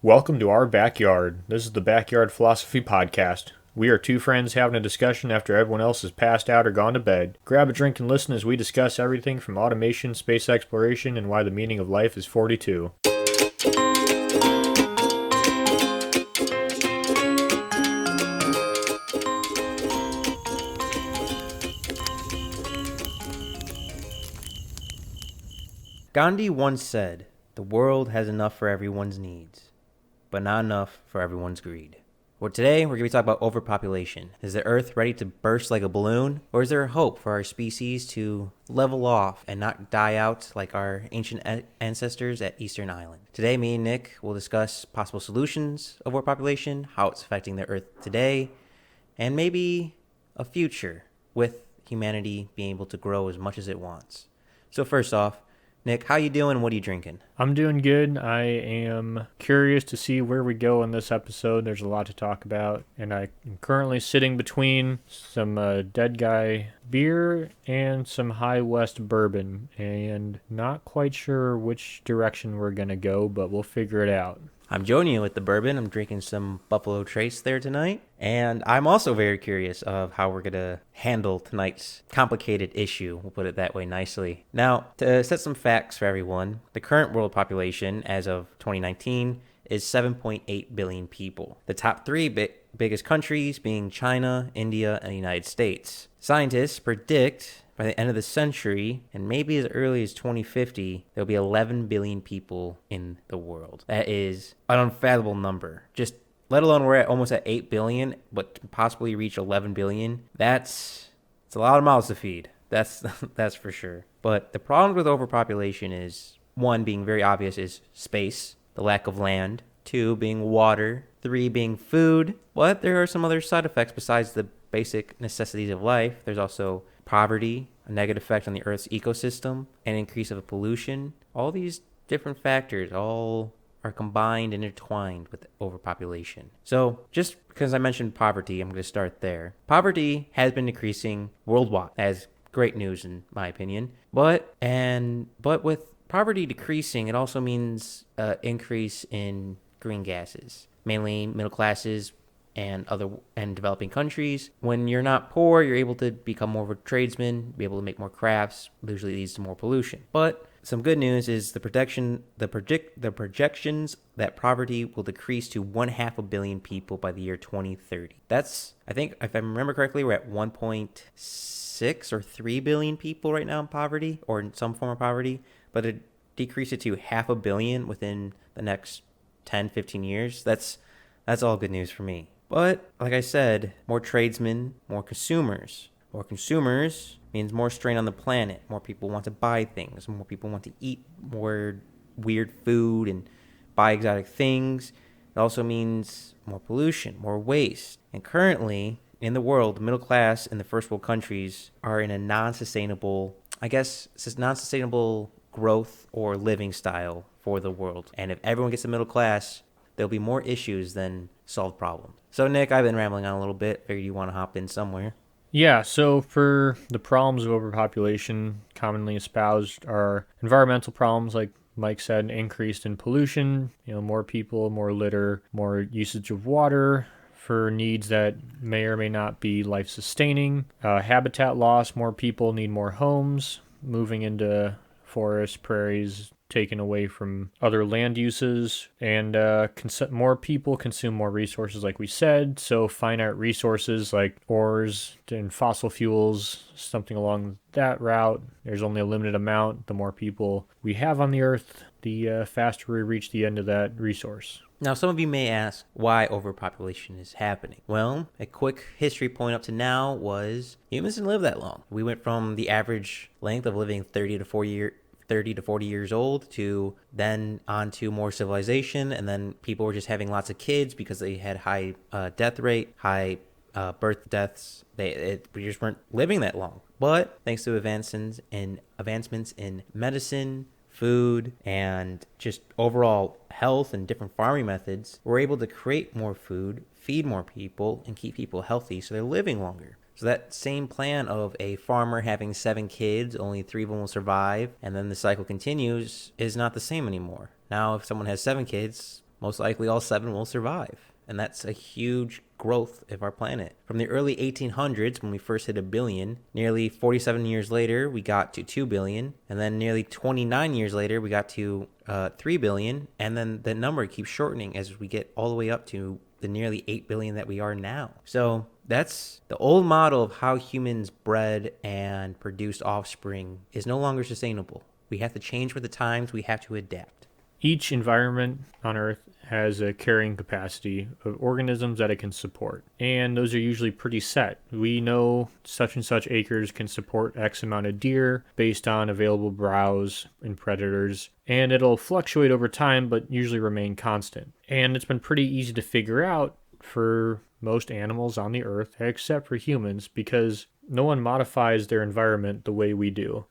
Welcome to our backyard. This is the Backyard Philosophy Podcast. We are two friends having a discussion after everyone else has passed out or gone to bed. Grab a drink and listen as we discuss everything from automation, space exploration, and why the meaning of life is 42. Gandhi once said, "The world has enough for everyone's needs, but not enough for everyone's greed." Well, today we're going to be talking about overpopulation. Is the Earth ready to burst like a balloon? Or is there a hope for our species to level off and not die out like our ancient ancestors at Eastern Island? Today, me and Nick will discuss possible solutions of overpopulation, how it's affecting the Earth today, and maybe a future with humanity being able to grow as much as it wants. So first off, Nick, how you doing? What are you drinking? I'm doing good. I am curious to see where we go in this episode. There's a lot to talk about, and I'm currently sitting between some Dead Guy beer and some High West bourbon, and not quite sure which direction we're going to go, but we'll figure it out. I'm joining you with the bourbon. I'm drinking some Buffalo Trace there tonight. And I'm also very curious of how we're going to handle tonight's complicated issue. We'll put it that way nicely. Now, to set some facts for everyone, the current world population as of 2019 is 7.8 billion people. The top three biggest countries being China, India, and the United States. Scientists predict by the end of the century, and maybe as early as 2050, there'll be 11 billion people in the world. That is an unfathomable number. Just let alone we're almost at 8 billion, but to possibly reach 11 billion, it's a lot of mouths to feed. That's for sure. But the problem with overpopulation is, one, being very obvious, is space, the lack of land. Two, being water. Three, being food. But there are some other side effects besides the basic necessities of life. There's also poverty, a negative effect on the Earth's ecosystem, an increase of pollution. All these different factors all are combined and intertwined with overpopulation. So just because I mentioned poverty, I'm going to start there. Poverty has been decreasing worldwide. That is great news in my opinion. But with poverty decreasing, it also means increase in green gases, mainly middle classes and developing countries. When you're not poor, you're able to become more of a tradesman, be able to make more crafts, usually leads to more pollution. But some good news is the projections that poverty will decrease to 1/2 billion people by the year 2030. That's, I think, if I remember correctly, we're at 1.6 or 3 billion people right now in poverty, or in some form of poverty, but to decrease it to 1/2 billion within the next 10, 15 years, that's all good news for me. But, like I said, more tradesmen, more consumers. More consumers means more strain on the planet. More people want to buy things. More people want to eat more weird food and buy exotic things. It also means more pollution, more waste. And currently, in the world, the middle class in the first world countries are in a non-sustainable growth or living style for the world. And if everyone gets the middle class, there'll be more issues than solved problems. So, Nick, I've been rambling on a little bit. Figured you want to hop in somewhere. Yeah, so for the problems of overpopulation commonly espoused are environmental problems, like Mike said, increased in pollution, more people, more litter, more usage of water for needs that may or may not be life-sustaining, habitat loss, more people need more homes, moving into forests, prairies, taken away from other land uses, and more people consume more resources, like we said. So finite resources like ores and fossil fuels, something along that route. There's only a limited amount. The more people we have on the earth, the faster we reach the end of that resource. Now, some of you may ask why overpopulation is happening. Well, a quick history point up to now was humans didn't live that long. We went from the average length of living 30 to 40 years old to then on to more civilization, and then people were just having lots of kids because they had high death rate, high birth deaths. We just weren't living that long. But thanks to advancements in medicine, food, and just overall health and different farming methods, we're able to create more food, feed more people, and keep people healthy so they're living longer. So that same plan of a farmer having 7 kids, only 3 of them will survive, and then the cycle continues, is not the same anymore. Now, if someone has 7 kids, most likely all 7 will survive. And that's a huge growth of our planet. From the early 1800s, when we first hit a billion, nearly 47 years later, we got to 2 billion. And then nearly 29 years later, we got to 3 billion. And then the number keeps shortening as we get all the way up to the nearly 8 billion that we are now. So that's the old model of how humans bred and produced offspring is no longer sustainable. We have to change with the times. We have to adapt. Each environment on Earth has a carrying capacity of organisms that it can support, and those are usually pretty set. We know such and such acres can support X amount of deer based on available browse and predators, and it'll fluctuate over time but usually remain constant. And it's been pretty easy to figure out for most animals on the earth except for humans, because no one modifies their environment the way we do.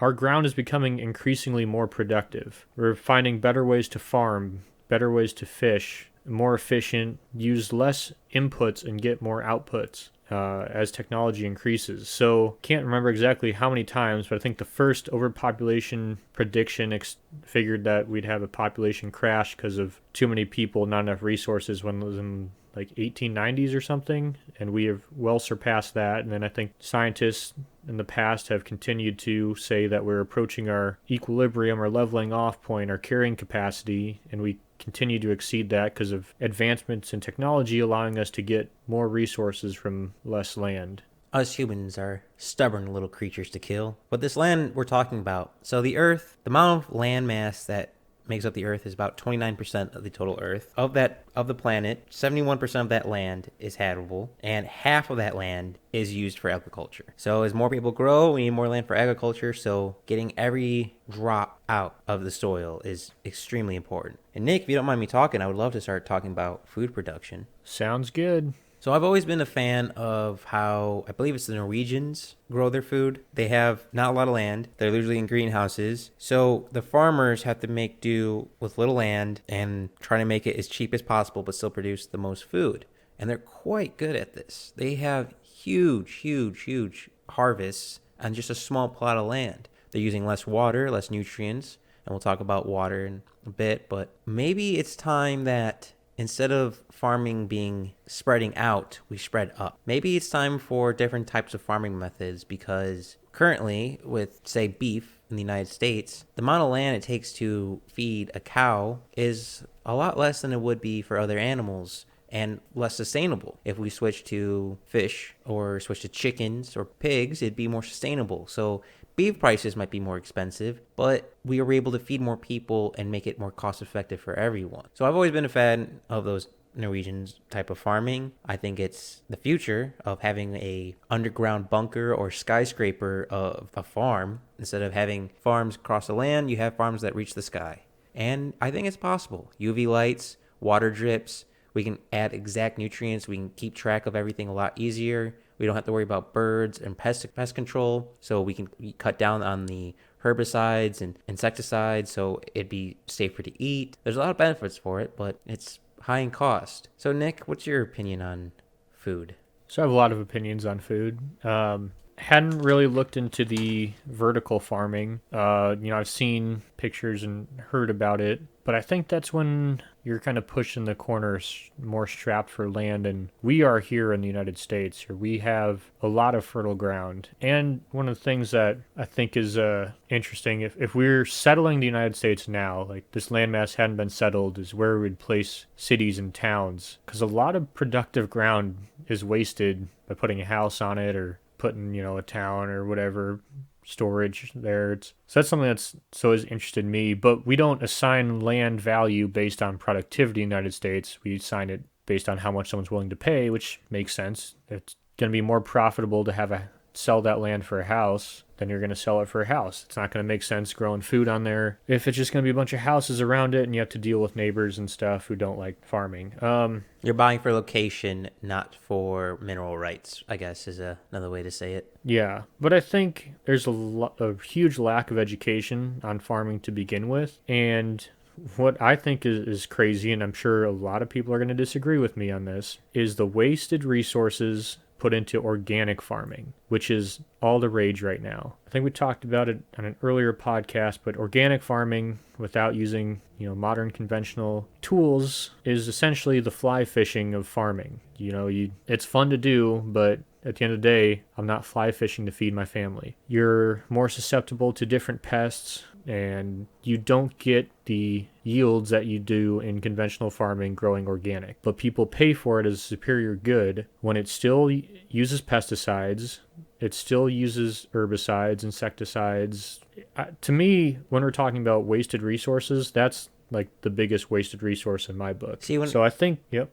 Our ground is becoming increasingly more productive. We're finding better ways to farm, better ways to fish, more efficient, use less inputs and get more outputs as technology increases. So can't remember exactly how many times, but I think the first overpopulation prediction figured that we'd have a population crash because of too many people, not enough resources, when it was in like 1890s or something, and we have well surpassed that. And then I think scientists in the past have continued to say that we're approaching our equilibrium, our leveling off point, our carrying capacity, and we continue to exceed that because of advancements in technology allowing us to get more resources from less land. Us humans are stubborn little creatures to kill. But this land we're talking about, so the Earth, the amount of land mass that makes up the Earth is about 29% of the total Earth. Of the planet, 71% of that land is habitable, and half of that land is used for agriculture. So as more people grow, we need more land for agriculture, so getting every drop out of the soil is extremely important. And Nick, if you don't mind me talking, I would love to start talking about food production. Sounds good. So I've always been a fan of how, I believe it's the Norwegians grow their food. They have not a lot of land. They're usually in greenhouses. So the farmers have to make do with little land and try to make it as cheap as possible, but still produce the most food. And they're quite good at this. They have huge harvests on just a small plot of land. They're using less water, less nutrients, and we'll talk about water in a bit, but maybe it's time that instead of farming being spreading out, we spread up. Maybe it's time for different types of farming methods, because currently with, say, beef in the United States, the amount of land it takes to feed a cow is a lot less than it would be for other animals and less sustainable. If we switch to fish or switch to chickens or pigs, it'd be more sustainable. So beef prices might be more expensive, but we are able to feed more people and make it more cost effective for everyone. So I've always been a fan of those Norwegian type of farming. I think it's the future of having a underground bunker or skyscraper of a farm. Instead of having farms across the land, you have farms that reach the sky. And I think it's possible. UV lights, water drips, we can add exact nutrients. We can keep track of everything a lot easier. We don't have to worry about birds and pest control. So we can cut down on the herbicides and insecticides, so it'd be safer to eat. There's a lot of benefits for it, but it's high in cost. So Nick, what's your opinion on food? So I have a lot of opinions on food. Hadn't really looked into the vertical farming. I've seen pictures and heard about it, but I think that's when you're kind of pushing the corners, more strapped for land. And we are here in the United States, or we have a lot of fertile ground. And one of the things that I think is interesting, if we're settling the United States now, like this landmass hadn't been settled, is where we would place cities and towns, because a lot of productive ground is wasted by putting a house on it or putting, a town or whatever storage there. So that's something that's always interested me, but we don't assign land value based on productivity in the United States. We assign it based on how much someone's willing to pay, which makes sense. It's going to be more profitable to sell that land for a house than you're going to sell it for a house. It's not going to make sense growing food on there if it's just going to be a bunch of houses around it and you have to deal with neighbors and stuff who don't like farming. You're buying for location, not for mineral rights, I guess is another way to say it. Yeah, but I think there's a huge lack of education on farming to begin with. And what I think is crazy, and I'm sure a lot of people are going to disagree with me on this, is the wasted resources put into organic farming, which is all the rage right now. I think we talked about it on an earlier podcast, but organic farming without using, modern conventional tools is essentially the fly fishing of farming. It's fun to do, but at the end of the day, I'm not fly fishing to feed my family. You're more susceptible to different pests, and you don't get the yields that you do in conventional farming growing organic. But people pay for it as a superior good when it still uses pesticides, it still uses herbicides, insecticides. To me, when we're talking about wasted resources, that's like the biggest wasted resource in my book. So I think, yep.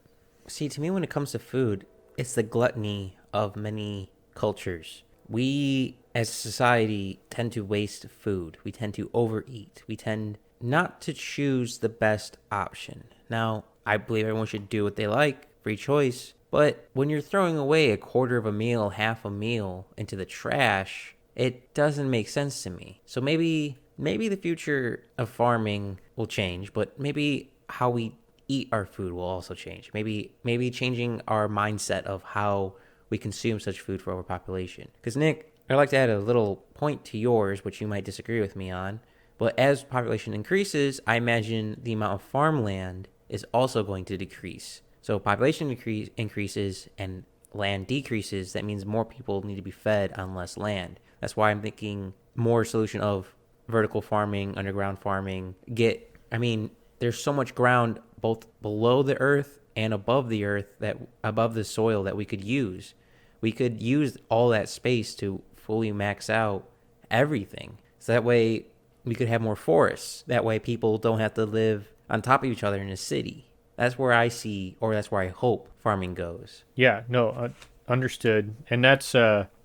See, to me, when it comes to food, it's the gluttony of many cultures. We, as a society, tend to waste food. We tend to overeat. We tend not to choose the best option. Now, I believe everyone should do what they like, free choice. But when you're throwing away a quarter of a meal, half a meal into the trash, it doesn't make sense to me. So maybe the future of farming will change, but maybe how we eat our food will also change. Maybe changing our mindset of how we consume such food for overpopulation. Because Nick, I'd like to add a little point to yours, which you might disagree with me on. But as population increases, I imagine the amount of farmland is also going to decrease. So population increases and land decreases. That means more people need to be fed on less land. That's why I'm thinking more solution of vertical farming, underground farming. There's so much ground both below the earth and above the earth, that above the soil, that we could use. We could use all that space to fully max out everything. So that way we could have more forests. That way people don't have to live on top of each other in a city. That's where I see, or that's where I hope farming goes. Yeah, no, understood. And that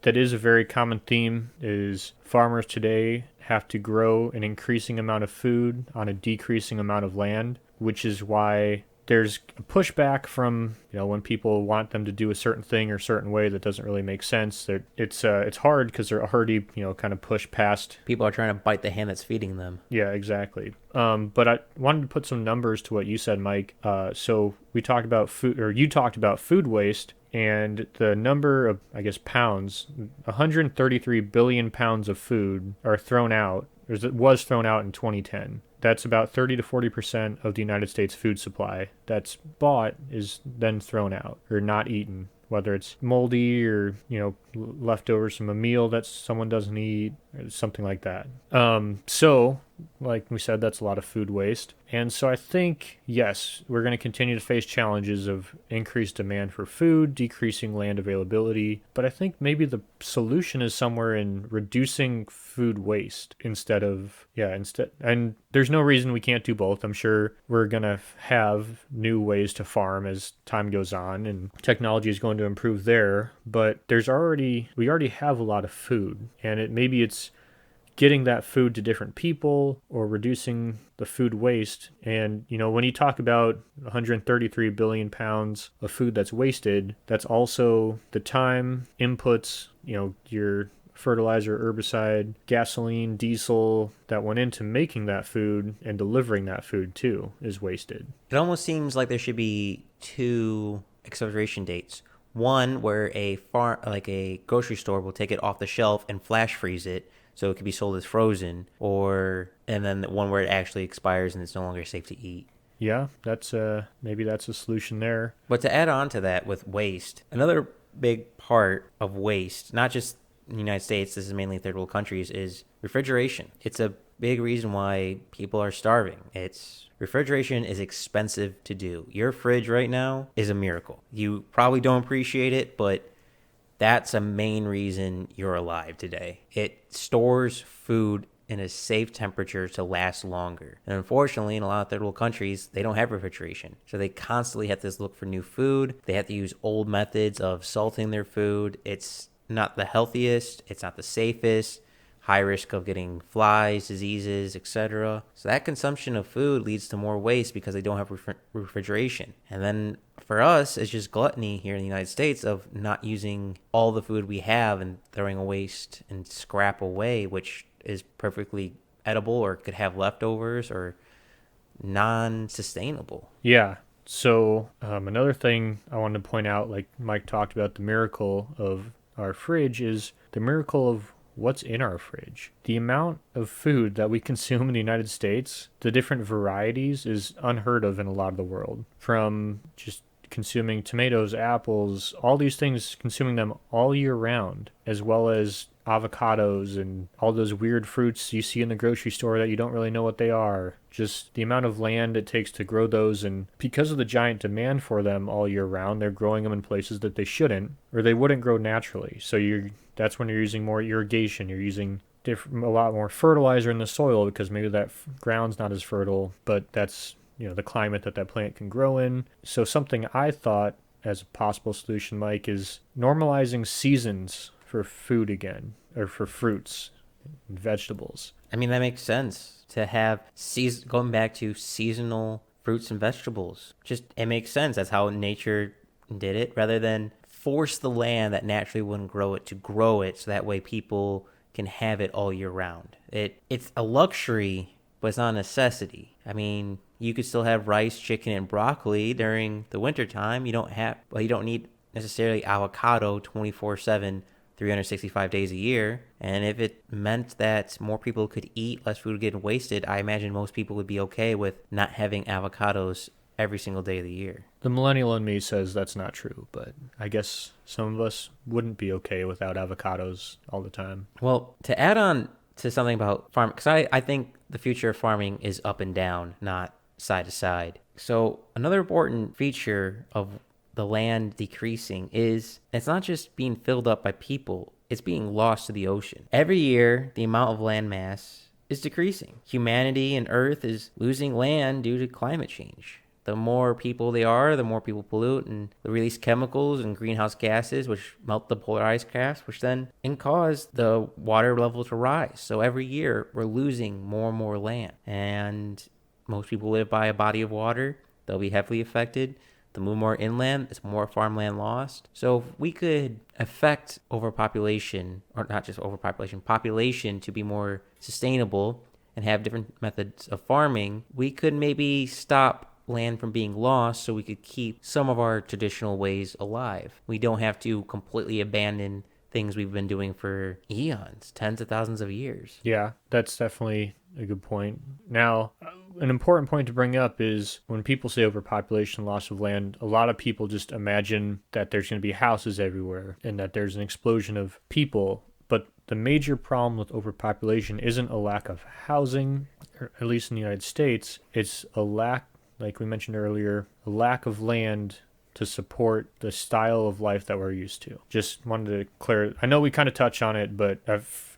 is a very common theme, is farmers today have to grow an increasing amount of food on a decreasing amount of land, which is why there's a pushback from, when people want them to do a certain thing or a certain way that doesn't really make sense. It's hard because they're already, kind of pushed past. People are trying to bite the hand that's feeding them. Yeah, exactly. But I wanted to put some numbers to what you said, Mike. So we talked about food, or you talked about food waste, and the number of, pounds, 133 billion pounds of food are thrown out, or was thrown out in 2010. That's about 30 to 40% of the United States food supply that's bought is then thrown out or not eaten, whether it's moldy or, leftovers from a meal that someone doesn't eat or something like that. So, like we said, that's a lot of food waste. And so I think, yes, we're going to continue to face challenges of increased demand for food, decreasing land availability. But I think maybe the solution is somewhere in reducing food waste instead. And there's no reason we can't do both. I'm sure we're going to have new ways to farm as time goes on, and technology is going to improve there. But we already have a lot of food, and maybe it's getting that food to different people or reducing the food waste. And, when you talk about 133 billion pounds of food that's wasted, that's also the time, inputs, your fertilizer, herbicide, gasoline, diesel that went into making that food and delivering that food too is wasted. It almost seems like there should be two expiration dates. One where a grocery store will take it off the shelf and flash freeze it so it can be sold as frozen, and then one where it actually expires and it's no longer safe to eat. Yeah, maybe that's a solution there. But to add on to that with waste, another big part of waste, not just in the United States, this is mainly third world countries, is refrigeration. It's a big reason why people are starving. Refrigeration is expensive to do. Your fridge right now is a miracle. You probably don't appreciate it, but that's a main reason you're alive today. It stores food in a safe temperature to last longer. And unfortunately, in a lot of third world countries, they don't have refrigeration. So they constantly have to look for new food. They have to use old methods of salting their food. It's not the healthiest. It's not the safest. High risk of getting flies, diseases, etc. So that consumption of food leads to more waste because they don't have refrigeration. And then for us, it's just gluttony here in the United States of not using all the food we have and throwing a waste and scrap away, which is perfectly edible or could have leftovers or non-sustainable. Yeah. So another thing I wanted to point out, like Mike talked about, the miracle of our fridge is the miracle of what's in our fridge. The amount of food that we consume in the United States, the different varieties, is unheard of in a lot of the world. From just consuming tomatoes, apples, all these things, consuming them all year round, as well as avocados and all those weird fruits you see in the grocery store that you don't really know what they are. Just the amount of land it takes to grow those, and because of the giant demand for them all year round, they're growing them in places that they shouldn't, or they wouldn't grow naturally. So that's when you're using more irrigation, you're using a lot more fertilizer in the soil because maybe that ground's not as fertile, but that's the climate that plant can grow in. So something I thought as a possible solution, Mike, is normalizing seasons for food again, or for fruits and vegetables. I mean, that makes sense to have going back to seasonal fruits and vegetables. Just, it makes sense. That's how nature did it, rather than force the land that naturally wouldn't grow it to grow it so that way people can have it all year round. It's a luxury, but it's not a necessity. I mean, you could still have rice, chicken, and broccoli during the wintertime. You don't need necessarily avocado 24/7, 365 days a year. And if it meant that more people could eat, less food would get wasted, I imagine most people would be okay with not having avocados every single day of the year. The millennial in me says that's not true, but I guess some of us wouldn't be okay without avocados all the time. Well, to add on to something about farming, because I think the future of farming is up and down, not side to side. So another important feature of the land decreasing is it's not just being filled up by people, it's being lost to the ocean. Every year, the amount of land mass is decreasing. Humanity and Earth is losing land due to climate change. The more people they are, the more people pollute and release chemicals and greenhouse gases, which melt the polar ice caps, which then can cause the water level to rise. So every year, we're losing more and more land. And most people live by a body of water. They'll be heavily affected. The move more inland, it's more farmland lost. So if we could affect overpopulation, or not just overpopulation, population to be more sustainable and have different methods of farming, we could maybe stop land from being lost so we could keep some of our traditional ways alive. We don't have to completely abandon things we've been doing for eons, tens of thousands of years. Yeah, that's definitely a good point. Now, an important point to bring up is when people say overpopulation, loss of land, a lot of people just imagine that there's going to be houses everywhere and that there's an explosion of people. But the major problem with overpopulation isn't a lack of housing, or at least in the United States. It's a lack, like we mentioned earlier, a lack of land to support the style of life that we're used to. Just wanted to clear. I know we kind of touch on it, but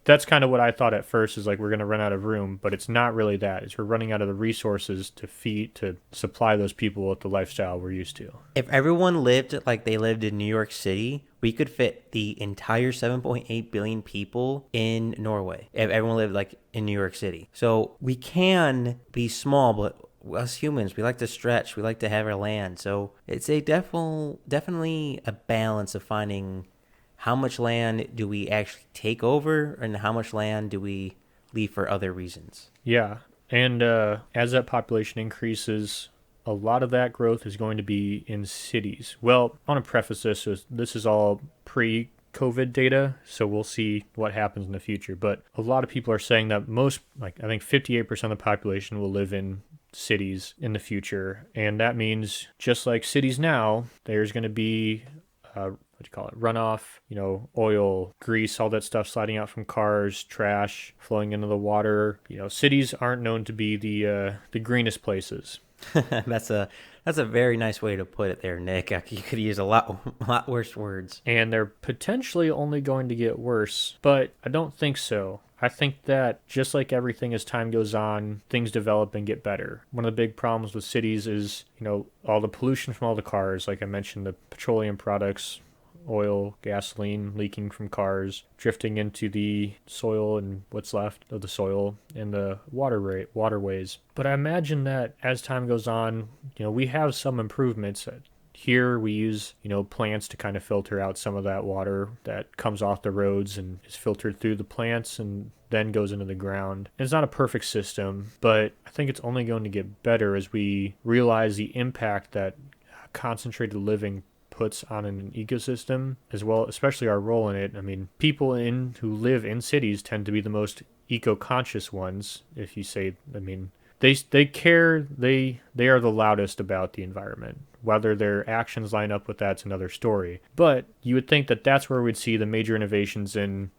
that's kind of what I thought at first, is like we're going to run out of room, but it's not really that. It's we're running out of the resources to supply those people with the lifestyle we're used to. If everyone lived like they lived in New York City, we could fit the entire 7.8 billion people in Norway. If everyone lived like in New York City. So we can be small, but us humans, we like to stretch, we like to have our land. So it's a definitely a balance of finding how much land do we actually take over and how much land do we leave for other reasons. Yeah, and as that population increases, a lot of that growth is going to be in cities. Well, I want to preface this as this is all pre-COVID data, so we'll see what happens in the future. But a lot of people are saying that I think 58% of the population will live in cities in the future, and that means just like cities now, there's going to be runoff, oil, grease, all that stuff sliding out from cars, trash flowing into the water. Cities aren't known to be the greenest places. That's a very nice way to put it there, Nick. You could use a lot worse words. And they're potentially only going to get worse, but I don't think so. I think that just like everything, as time goes on, things develop and get better. One of the big problems with cities is, all the pollution from all the cars. Like I mentioned, the petroleum products, oil, gasoline leaking from cars, drifting into the soil and what's left of the soil and the waterways. But I imagine that as time goes on, we have some improvements. here we use, plants to kind of filter out some of that water that comes off the roads and is filtered through the plants and then goes into the ground. And it's not a perfect system, but I think it's only going to get better as we realize the impact that concentrated living puts on an ecosystem as well, especially our role in it. I mean, people who live in cities tend to be the most eco-conscious ones. If you say, I mean, they care, they are the loudest about the environment. Whether their actions line up with that's another story. But you would think that that's where we'd see the major innovations in,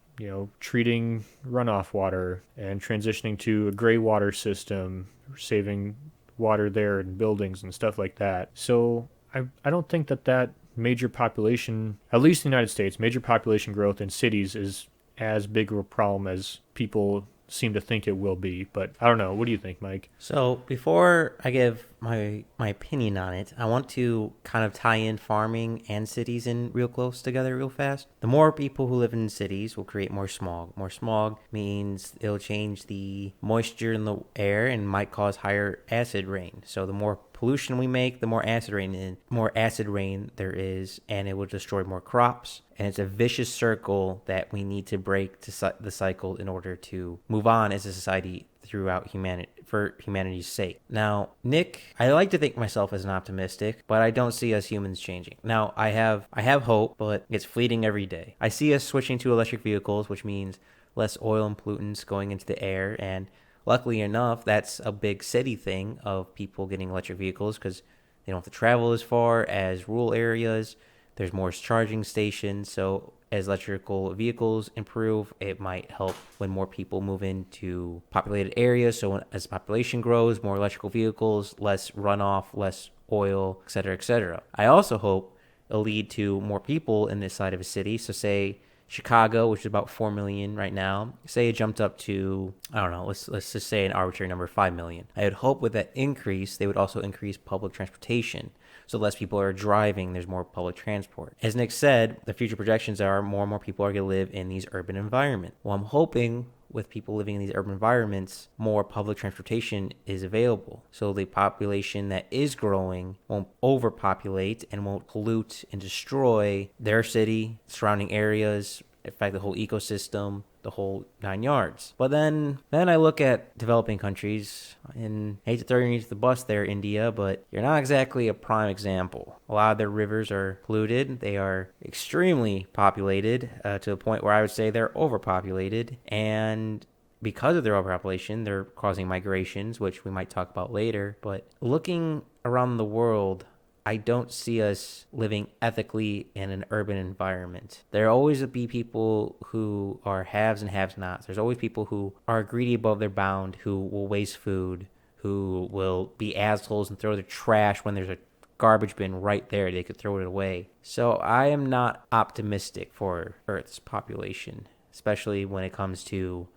treating runoff water and transitioning to a gray water system, saving water there in buildings and stuff like that. So I don't think that major population, at least in the United States, major population growth in cities is as big of a problem as people seem to think it will be. But I don't know. What do you think, Mike? So before I give my opinion on it, I want to kind of tie in farming and cities in real close together real fast. The more people who live in cities will create more smog. More smog means it'll change the moisture in the air and might cause higher acid rain. So the more pollution we make, the more acid rain there is, and it will destroy more crops. And it's a vicious circle that we need to break the cycle in order to move on as a society throughout humanity, for humanity's sake. Now, Nick, I like to think myself as an optimistic, but I don't see us humans changing. Now, I have hope, but it's fleeting every day. I see us switching to electric vehicles, which means less oil and pollutants going into the air, and luckily enough, that's a big city thing of people getting electric vehicles because they don't have to travel as far as rural areas. There's more charging stations, so as electrical vehicles improve, it might help when more people move into populated areas. So as population grows, more electrical vehicles, less runoff, less oil, etc., etc. I also hope it'll lead to more people in this side of a city. So say Chicago, which is about 4 million right now, say it jumped up to, I don't know, let's just say an arbitrary number, 5 million. I would hope with that increase, they would also increase public transportation. So less people are driving, there's more public transport. As Nick said, the future projections are more and more people are going to live in these urban environments. Well, I'm hoping with people living in these urban environments, more public transportation is available. So the population that is growing won't overpopulate and won't pollute and destroy their city, surrounding areas, in fact, the whole ecosystem, the whole 9 yards. But then I look at developing countries, and I hate to throw you into the bus there, India, but you're not exactly a prime example. A lot of their rivers are polluted. They are extremely populated to the point where I would say they're overpopulated. And because of their overpopulation, they're causing migrations, which we might talk about later. But looking around the world, I don't see us living ethically in an urban environment. There always will be people who are haves and have-nots. There's always people who are greedy above their bound, who will waste food, who will be assholes and throw their trash when there's a garbage bin right there. They could throw it away. So I am not optimistic for Earth's population, especially when it comes to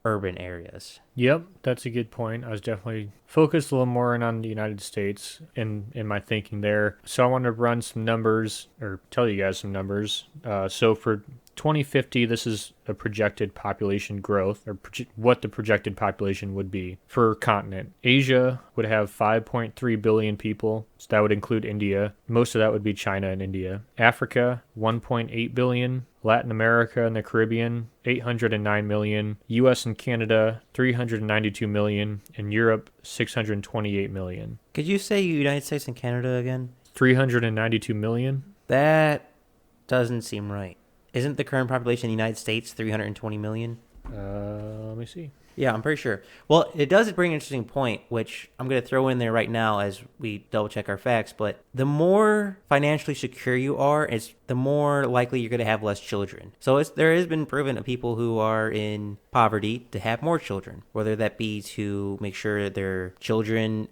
urban areas. Yep, that's a good point. I was definitely focused a little more on the United States in my thinking there. So I want to run some numbers, or tell you guys some numbers. So for 2050, this is a projected population growth, or what the projected population would be for continent. Asia would have 5.3 billion people, so that would include India. Most of that would be China and India. Africa, 1.8 billion. Latin America and the Caribbean, 809 million. US and Canada, 392 million. And Europe, 628 million. Could you say United States and Canada again? 392 million? That doesn't seem right. Isn't the current population in the United States 320 million? Let me see. Yeah, I'm pretty sure. Well, it does bring an interesting point, which I'm going to throw in there right now as we double check our facts. But the more financially secure you are, it's the more likely you're going to have less children. So there has been proven that people who are in poverty to have more children, whether that be to make sure that their children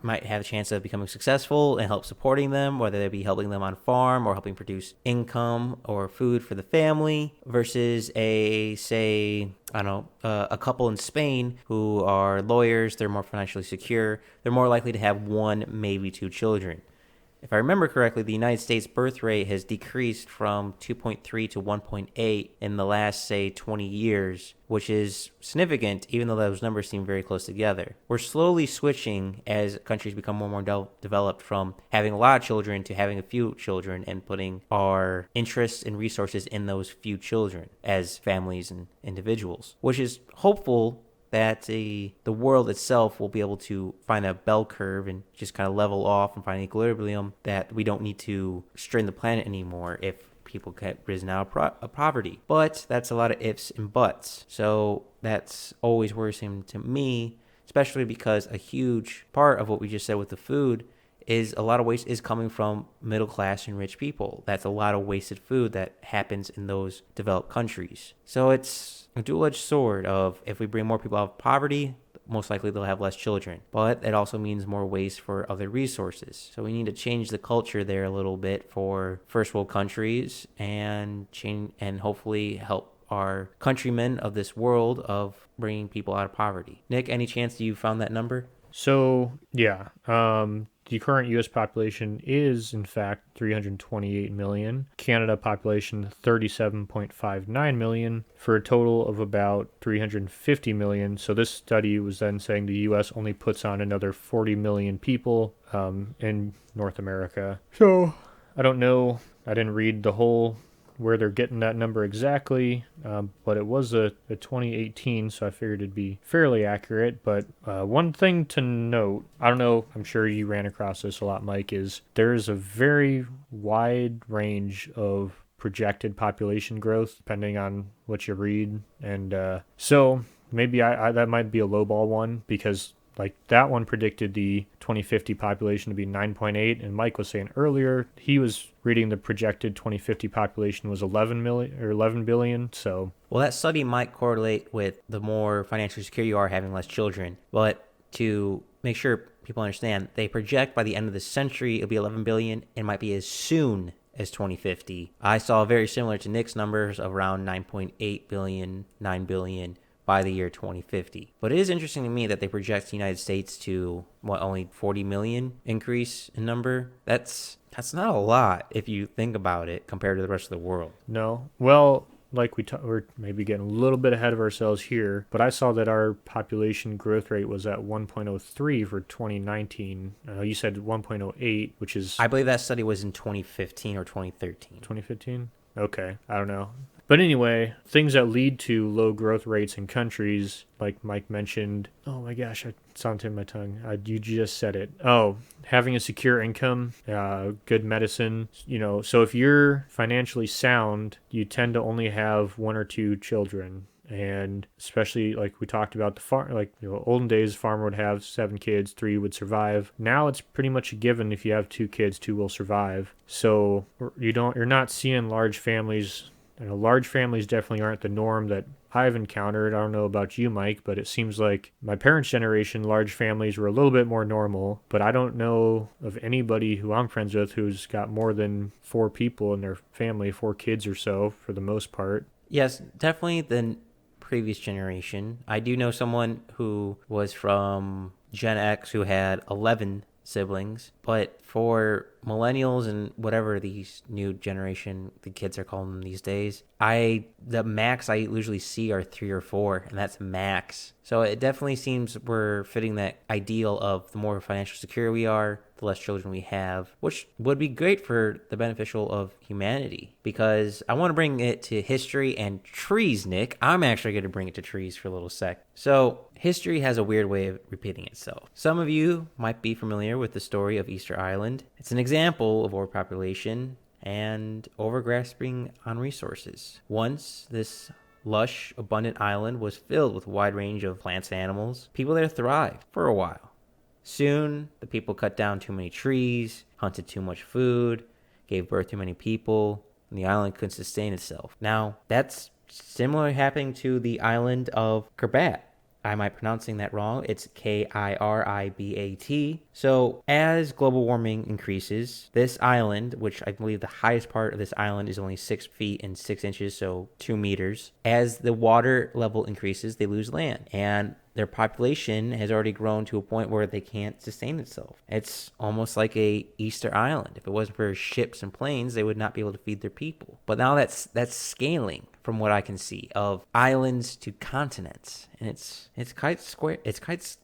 might have a chance of becoming successful and help supporting them, whether they be helping them on farm or helping produce income or food for the family, versus a couple in Spain who are lawyers. They're more financially secure. They're more likely to have one, maybe two children. if I remember correctly, the United States birth rate has decreased from 2.3 to 1.8 in the last, say, 20 years, which is significant, even though those numbers seem very close together. We're slowly switching as countries become more and more developed from having a lot of children to having a few children and putting our interests and resources in those few children as families and individuals, which is hopeful that the world itself will be able to find a bell curve and just kind of level off and find an equilibrium that we don't need to strain the planet anymore if people get risen out of poverty. But that's a lot of ifs and buts. So that's always worrisome to me, especially because a huge part of what we just said with the food is a lot of waste is coming from middle class and rich people. That's a lot of wasted food that happens in those developed countries. So it's a dual-edged sword of if we bring more people out of poverty, most likely they'll have less children. But it also means more waste for other resources. So we need to change the culture there a little bit for first world countries and change and hopefully help our countrymen of this world of bringing people out of poverty. Nick, any chance you found that number? So, yeah, the current U.S. population is, in fact, 328 million. Canada population, 37.59 million, for a total of about 350 million. So this study was then saying the U.S. only puts on another 40 million people in North America. So, I don't know. I didn't read the whole where they're getting that number exactly, but it was a 2018, so I figured it'd be fairly accurate. But one thing to note, I don't know, I'm sure you ran across this a lot, Mike, is there's a very wide range of projected population growth depending on what you read. And so maybe I that might be a lowball one, because like that one predicted the 2050 population to be 9.8, and Mike was saying earlier he was reading the projected 2050 population was 11 million or 11 billion. So, well, that study might correlate with the more financially secure you are having less children. But to make sure people understand, they project by the end of the century it'll be 11 billion. It might be as soon as 2050. I saw very similar to Nick's numbers of around 9.8 billion, 9 billion by the year 2050. But it is interesting to me that they project the United States to, only 40 million increase in number? That's not a lot if you think about it compared to the rest of the world. No. Well, like we're maybe getting a little bit ahead of ourselves here, but I saw that our population growth rate was at 1.03 for 2019. You said 1.08, which is... I believe that study was in 2015 or 2013. 2015? Okay, I don't know. But anyway, things that lead to low growth rates in countries, like Mike mentioned, oh my gosh, it's on the tip of my tongue. You just said it. Oh, having a secure income, good medicine. So if you're financially sound, you tend to only have one or two children. And especially like we talked about the farm, olden days, farmer would have 7 kids, 3 would survive. Now it's pretty much a given. If you have 2 kids, 2 will survive. So you're not seeing large families. Large families definitely aren't the norm that I've encountered. I don't know about you, Mike, but it seems like my parents' generation, large families were a little bit more normal. But I don't know of anybody who I'm friends with who's got more than 4 people in their family, 4 kids or so, for the most part. Yes, definitely the previous generation. I do know someone who was from Gen X who had 11 siblings, but for millennials and whatever these new generation, the kids are calling them these days, the max I usually see are 3 or 4, and that's max. So it definitely seems we're fitting that ideal of the more financially secure we are, the less children we have, which would be great for the beneficial of humanity. Because I want to bring it to history and trees, Nick. I'm actually going to bring it to trees for a little sec. So history has a weird way of repeating itself. Some of you might be familiar with the story of Easter Island. It's an example of overpopulation and overgrasping on resources. Once this lush, abundant island was filled with a wide range of plants and animals. People there thrived for a while. Soon, the people cut down too many trees, hunted too much food, gave birth to many people, and the island couldn't sustain itself. Now, that's similar happening to the island of Kirbat. am I pronouncing that wrong? It's Kiribat. So as global warming increases, this island, which I believe the highest part of this island is only 6 feet and 6 inches, so 2 meters, as the water level increases, they lose land. And their population has already grown to a point where they can't sustain itself. It's almost like a Easter Island. If it wasn't for ships and planes, they would not be able to feed their people. But now that's scaling from what I can see of islands to continents. And it's quite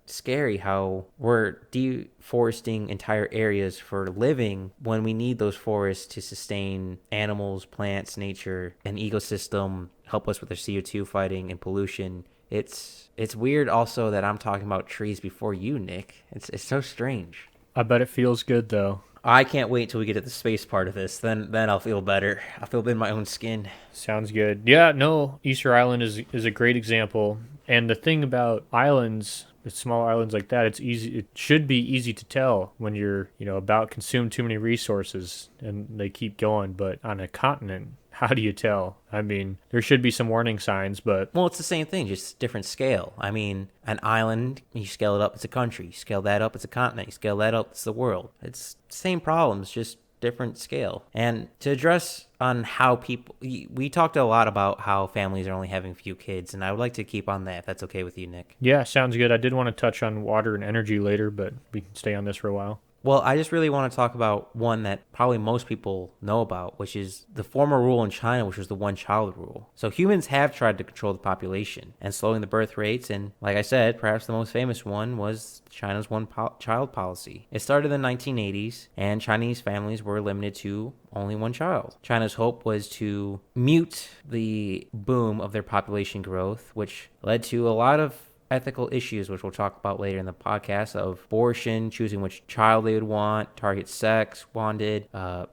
scary how we're deforesting entire areas for living when we need those forests to sustain animals, plants, nature, an ecosystem, help us with our CO2 fighting and pollution. It's weird also that I'm talking about trees before you, Nick. It's so strange. I bet it feels good though. I can't wait till we get to the space part of this. Then I'll feel better. I'll feel in my own skin. Sounds good. Yeah, no, Easter Island is a great example. And the thing about islands, with small islands like that, it should be easy to tell when you're, about consume too many resources and they keep going. But on a continent, how do you tell? I mean, there should be some warning signs, but... Well, it's the same thing, just different scale. I mean, an island, you scale it up, it's a country. You scale that up, it's a continent. You scale that up, it's the world. It's the same problems, just different scale. And to address on how people... We talked a lot about how families are only having a few kids, and I would like to keep on that, if that's okay with you, Nick. Yeah, sounds good. I did want to touch on water and energy later, but we can stay on this for a while. Well, I just really want to talk about one that probably most people know about, which is the former rule in China, which was the one-child rule. So humans have tried to control the population and slowing the birth rates, and like I said, perhaps the most famous one was China's one-child policy. It started in the 1980s, and Chinese families were limited to only one child. China's hope was to mute the boom of their population growth, which led to a lot of ethical issues, which we'll talk about later in the podcast, of abortion, choosing which child they would want, target sex wanted,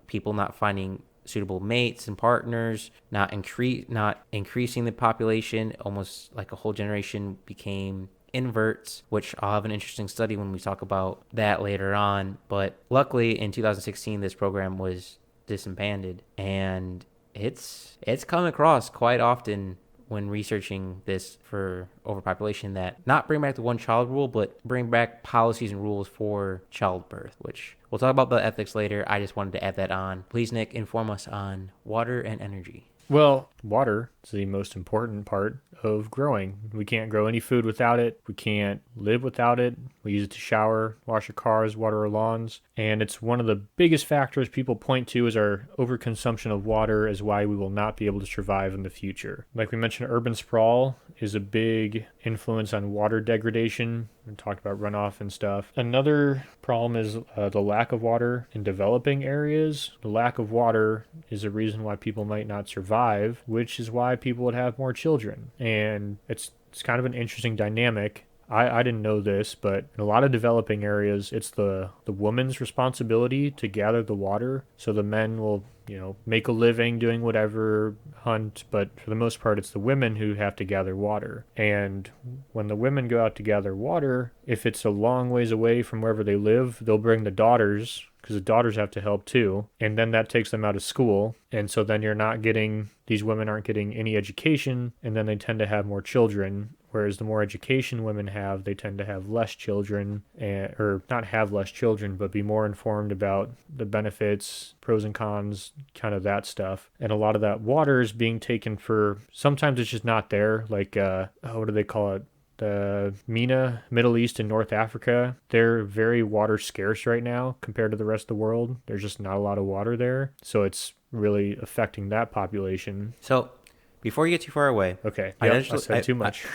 people not finding suitable mates and partners, not increasing the population. Almost like a whole generation became inverts, which I'll have an interesting study when we talk about that later on. But luckily in 2016 this program was disbanded, and it's come across quite often when researching this for overpopulation that not bring back the one child rule, but bring back policies and rules for childbirth, which we'll talk about the ethics later. I just wanted to add that on. Please, Nick, inform us on water and energy. Well, water is the most important part of growing. We can't grow any food without it. We can't live without it. We use it to shower, wash our cars, water our lawns. And it's one of the biggest factors people point to as our overconsumption of water as why we will not be able to survive in the future. Like we mentioned, urban sprawl is a big influence on water degradation. We talked about runoff and stuff. Another problem is the lack of water in developing areas. The lack of water is a reason why people might not survive, which is why people would have more children. And it's kind of an interesting dynamic. I didn't know this, but in a lot of developing areas, it's the woman's responsibility to gather the water. So the men will, make a living doing whatever, hunt, but for the most part, it's the women who have to gather water. And when the women go out to gather water, if it's a long ways away from wherever they live, they'll bring the daughters, because the daughters have to help too. And then that takes them out of school. And so then these women aren't getting any education, and then they tend to have more children. Whereas the more education women have, they tend to have less children, or not have less children, but be more informed about the benefits, pros and cons, kind of that stuff. And a lot of that water is being taken sometimes it's just not there. Like, what do they call it? The MENA, Middle East and North Africa, they're very water scarce right now compared to the rest of the world. There's just not a lot of water there. So it's really affecting that population. So before you get too far away. Okay. I said too much.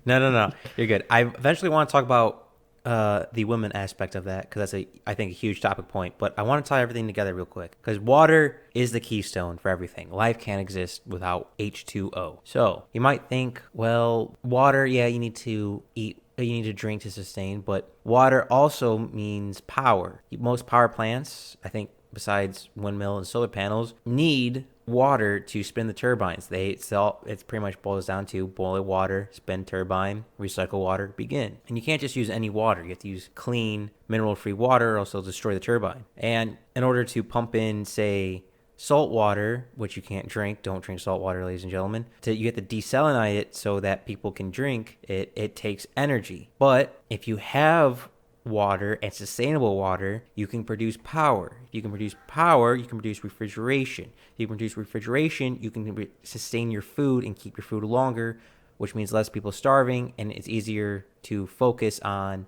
No. You're good. I eventually want to talk about the women aspect of that, because that's I think a huge topic point. But I want to tie everything together real quick, because water is the keystone for everything. Life can't exist without H2O. So you might think, well, water, yeah, you need to eat, you need to drink to sustain, but water also means power. Most power plants, I think, besides windmill and solar panels, need water to spin the turbines. It pretty much boils down to boil water, spin turbine, recycle water, begin. And you can't just use any water. You have to use clean, mineral-free water, or else it'll destroy the turbine. And in order to pump in, say, salt water, which you can't drink. Don't drink salt water, ladies and gentlemen. You have to desalinate it so that people can drink it. It takes energy. But if you have water and sustainable water, you can produce power. If you can produce power, you can produce refrigeration. If you can produce refrigeration, you can sustain your food and keep your food longer, which means less people starving, and it's easier to focus on,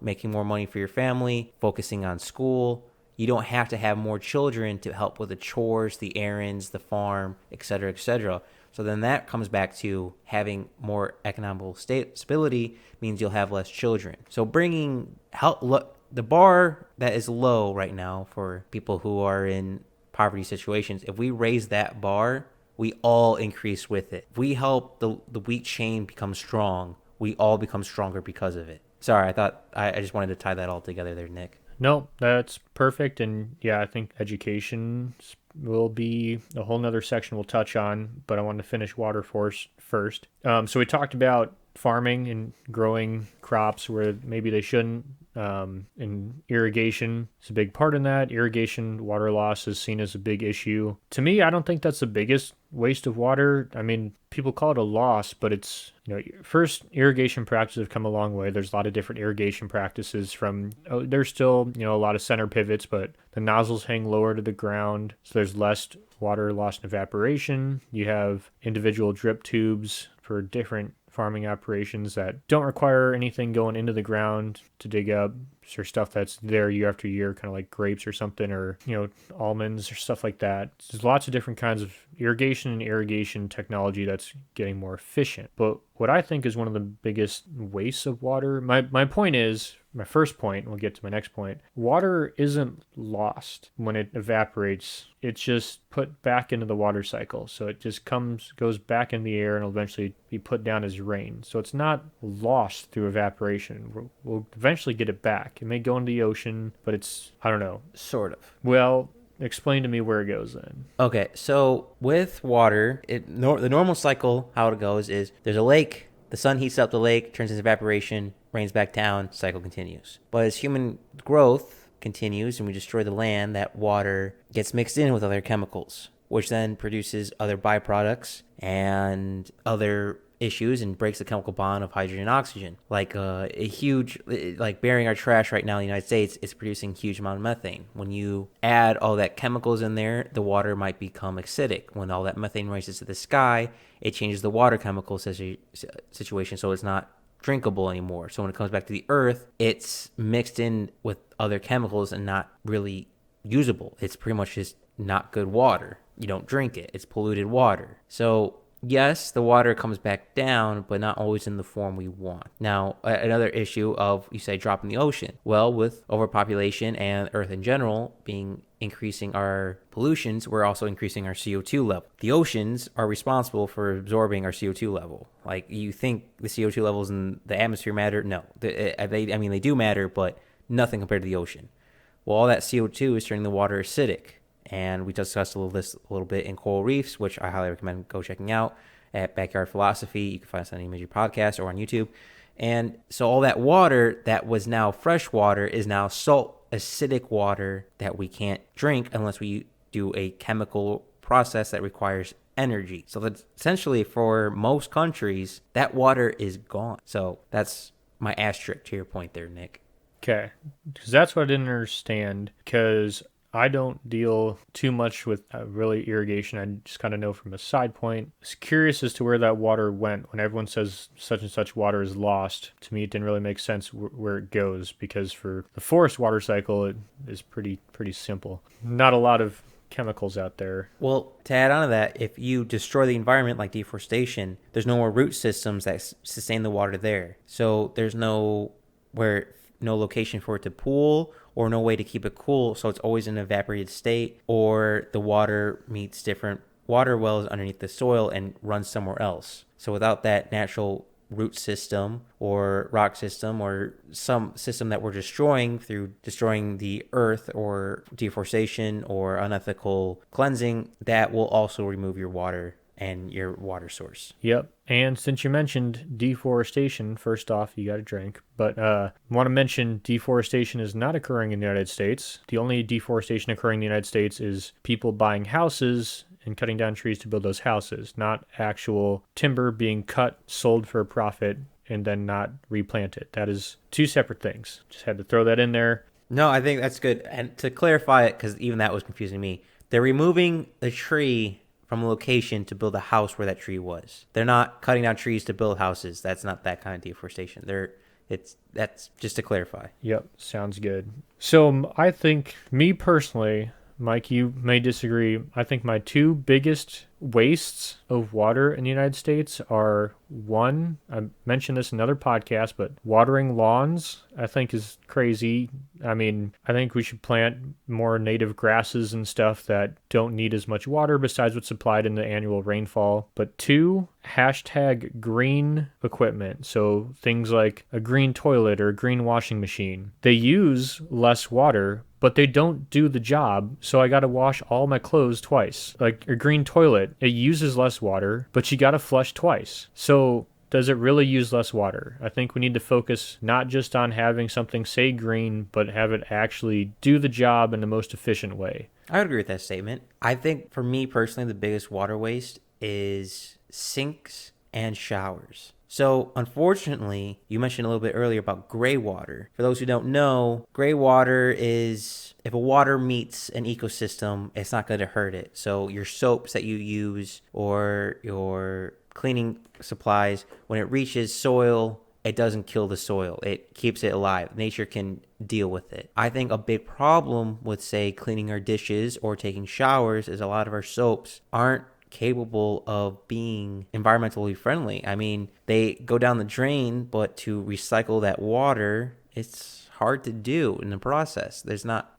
making more money for your family, focusing on school. You don't have to have more children to help with the chores, the errands, the farm, etc., etc. So then that comes back to having more economical stability means you'll have less children. So the bar that is low right now for people who are in poverty situations, if we raise that bar, we all increase with it. If we help the wheat chain become strong, we all become stronger because of it. Sorry, I just wanted to tie that all together there, Nick. No, that's perfect. And yeah, I think education will be a whole nother section we'll touch on, but I wanted to finish water first. So we talked about farming and growing crops where maybe they shouldn't. And irrigation is a big part in that. Irrigation water loss is seen as a big issue. To me, I don't think that's the biggest waste of water. I mean, people call it a loss, but it's, first, irrigation practices have come a long way. There's a lot of different irrigation practices there's still, a lot of center pivots, but the nozzles hang lower to the ground. So there's less water loss and evaporation. You have individual drip tubes for different farming operations that don't require anything going into the ground to dig up or stuff that's there year after year, kind of like grapes or something, or almonds or stuff like that. There's lots of different kinds of irrigation technology that's getting more efficient. But what I think is one of the biggest wastes of water, my first point, we'll get to my next point, water isn't lost when it evaporates. It's just put back into the water cycle. So it just goes back in the air and will eventually be put down as rain. So it's not lost through evaporation. We'll eventually get it back. It may go into the ocean, but it's, I don't know. Sort of. Well, explain to me where it goes then. Okay, so with water, the normal cycle, how it goes is there's a lake, the sun heats up the lake, turns into evaporation, rains back down, cycle continues. But as human growth continues and we destroy the land, that water gets mixed in with other chemicals, which then produces other byproducts and other issues and breaks the chemical bond of hydrogen and oxygen. Like burying our trash right now in the United States is producing a huge amount of methane. When you add all that chemicals in there, the water might become acidic. When all that methane rises to the sky, it changes the water chemical situation, so it's not drinkable anymore. So when it comes back to the earth, it's mixed in with other chemicals and not really usable. It's pretty much just not good water. You don't drink it. It's polluted water. So yes, the water comes back down, but not always in the form we want. Now, another issue of, you say, drop in the ocean. Well, with overpopulation and Earth in general increasing our pollutions, we're also increasing our CO2 level. The oceans are responsible for absorbing our CO2 level. Like, you think the CO2 levels in the atmosphere matter? No. They do matter, but nothing compared to the ocean. Well, all that CO2 is turning the water acidic. And we discussed this a little bit in coral reefs, which I highly recommend go checking out at Backyard Philosophy. You can find us on any major podcast or on YouTube. And so all that water that was now fresh water is now salt, acidic water that we can't drink unless we do a chemical process that requires energy. So that's essentially, for most countries, that water is gone. So that's my asterisk to your point there, Nick. Okay, because that's what I didn't understand, because I don't deal too much with really irrigation. I just kind of know from a side point. I was curious as to where that water went. When everyone says such and such water is lost, to me it didn't really make sense where it goes, because for the forest water cycle, it is pretty simple. Not a lot of chemicals out there. Well, to add on to that, if you destroy the environment like deforestation, there's no more root systems that sustain the water there. So there's no location for it to pool, or no way to keep it cool, so it's always in an evaporated state, or the water meets different water wells underneath the soil and runs somewhere else. So without that natural root system or rock system or some system that we're destroying through destroying the earth or deforestation or unethical cleansing, that will also remove your water and your water source. Yep. And since you mentioned deforestation, first off, you got a drink. But want to mention deforestation is not occurring in the United States. The only deforestation occurring in the United States is people buying houses and cutting down trees to build those houses, not actual timber being cut, sold for a profit, and then not replanted. That is two separate things. Just had to throw that in there. No, I think that's good. And to clarify it, because even that was confusing me, they're removing the tree from a location to build a house where that tree was. They're not cutting down trees to build houses. That's not that kind of deforestation. That's just to clarify. Yep, sounds good. So I think, me personally, Mike, you may disagree. I think my two biggest wastes of water in the United States are, one, I mentioned this in another podcast, but watering lawns, I think, is crazy. I mean, I think we should plant more native grasses and stuff that don't need as much water besides what's supplied in the annual rainfall. But two, hashtag green equipment. So things like a green toilet or a green washing machine. They use less water, but they don't do the job, so I gotta wash all my clothes twice. Like a green toilet, it uses less water, but you gotta flush twice. So does it really use less water? I think we need to focus not just on having something say green, but have it actually do the job in the most efficient way. I would agree with that statement. I think for me personally, the biggest water waste is sinks and showers. So, unfortunately, you mentioned a little bit earlier about gray water. For those who don't know, gray water is, if a water meets an ecosystem, it's not going to hurt it. So, your soaps that you use or your cleaning supplies, when it reaches soil, it doesn't kill the soil. It keeps it alive. Nature can deal with it. I think a big problem with, say, cleaning our dishes or taking showers is a lot of our soaps aren't capable of being environmentally friendly. I mean, they go down the drain, but to recycle that water, it's hard to do in the process.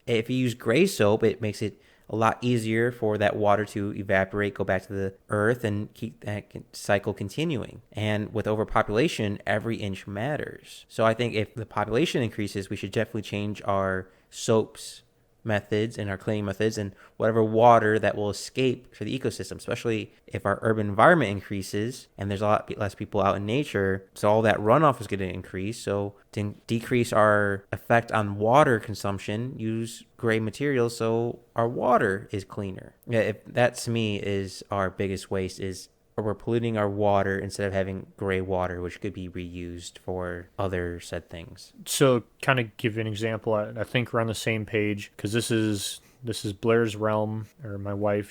If you use gray soap, it makes it a lot easier for that water to evaporate, go back to the earth, and keep that cycle continuing. And with overpopulation, every inch matters. So I think if the population increases, we should definitely change our soaps methods and our cleaning methods and whatever water that will escape for the ecosystem, especially if our urban environment increases and there's a lot less people out in nature. So all that runoff is going to increase. So to decrease our effect on water consumption, use gray materials so our water is cleaner. Yeah, if that to me is our biggest waste, is we're polluting our water instead of having gray water, which could be reused for other said things. So kind of give you an example, I think we're on the same page, because this is Blair's realm, or my wife.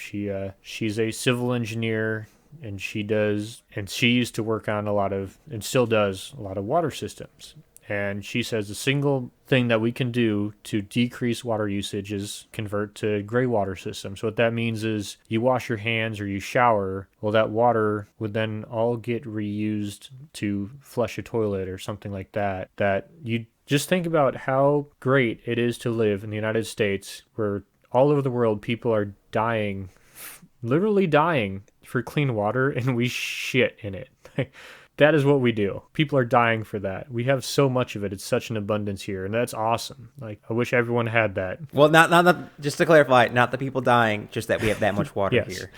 She's a civil engineer, and she used to work on a lot of, and still does, a lot of water systems. And she says the single thing that we can do to decrease water usage is convert to gray water systems. So what that means is you wash your hands or you shower, well, that water would then all get reused to flush a toilet or something like that. That you just think about how great it is to live in the United States, where all over the world people are dying, literally dying for clean water, and we shit in it. That is what we do. People are dying for that. We have so much of it. It's such an abundance here, and that's awesome. Like, I wish everyone had that. Well, not just to clarify, not the people dying, just that we have that much water Yes. here.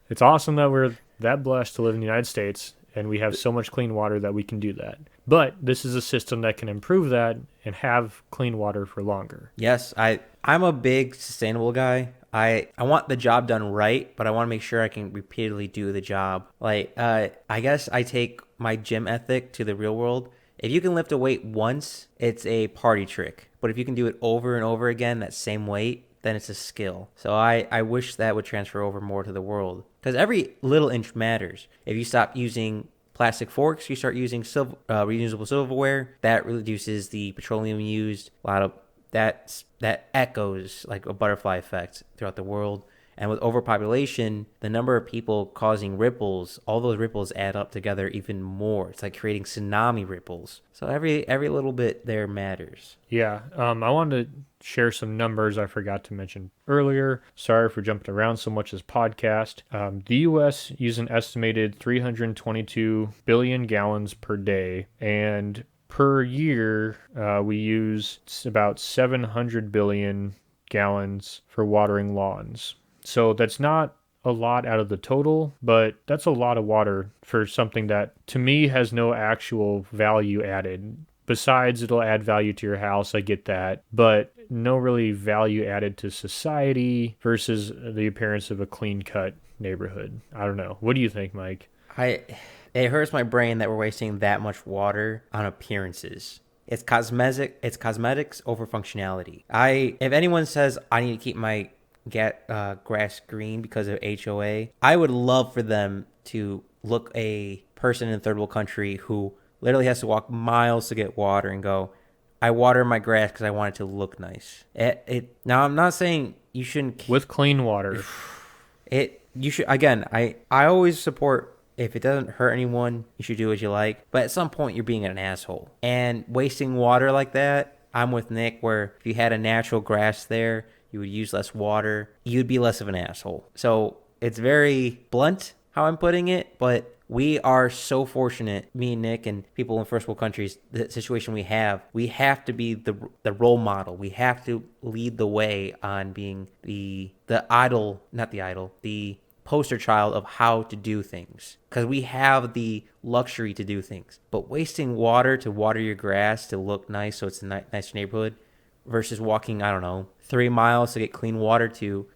It's awesome that we're that blessed to live in the United States, and we have so much clean water that we can do that. But this is a system that can improve that and have clean water for longer. Yes, I'm a big sustainable guy. I want the job done right, but I want to make sure I can repeatedly do the job. Like, I guess I take my gym ethic to the real world. If you can lift a weight once, it's a party trick. But if you can do it over and over again, that same weight, then it's a skill. So I wish that would transfer over more to the world. Because every little inch matters. If you stop using plastic forks, you start using reusable silverware, that reduces the petroleum used. A lot of that echoes like a butterfly effect throughout the world. And with overpopulation, the number of people causing ripples, all those ripples add up together even more. It's like creating tsunami ripples. So every little bit there matters. Yeah, I wanted to share some numbers I forgot to mention earlier. Sorry for jumping around so much this podcast. The U.S. uses an estimated 322 billion gallons per day, and per year, we use about 700 billion gallons for watering lawns. So that's not a lot out of the total, but that's a lot of water for something that to me has no actual value added. Besides, it'll add value to your house, I get that, but no really value added to society versus the appearance of a clean cut neighborhood. I don't know. What do you think, Mike? I it hurts my brain that we're wasting that much water on appearances. It's cosmetics over functionality. If anyone says I need to keep my grass green because of HOA, I would love for them to look a person in a third world country who literally has to walk miles to get water and go, I water my grass because I want it to look nice. Now I'm not saying you shouldn't. With clean water. You should, again, I always support, if it doesn't hurt anyone, you should do what you like. But at some point, you're being an asshole. And wasting water like that, I'm with Nick, where if you had a natural grass there, you would use less water. You'd be less of an asshole. So it's very blunt how I'm putting it, but we are so fortunate, me and Nick and people in first world countries, the situation we have to be the role model. We have to lead the way on being the poster child of how to do things, because we have the luxury to do things. But wasting water to water your grass to look nice so it's a nice neighborhood versus walking, I don't know, 3 miles to get clean water to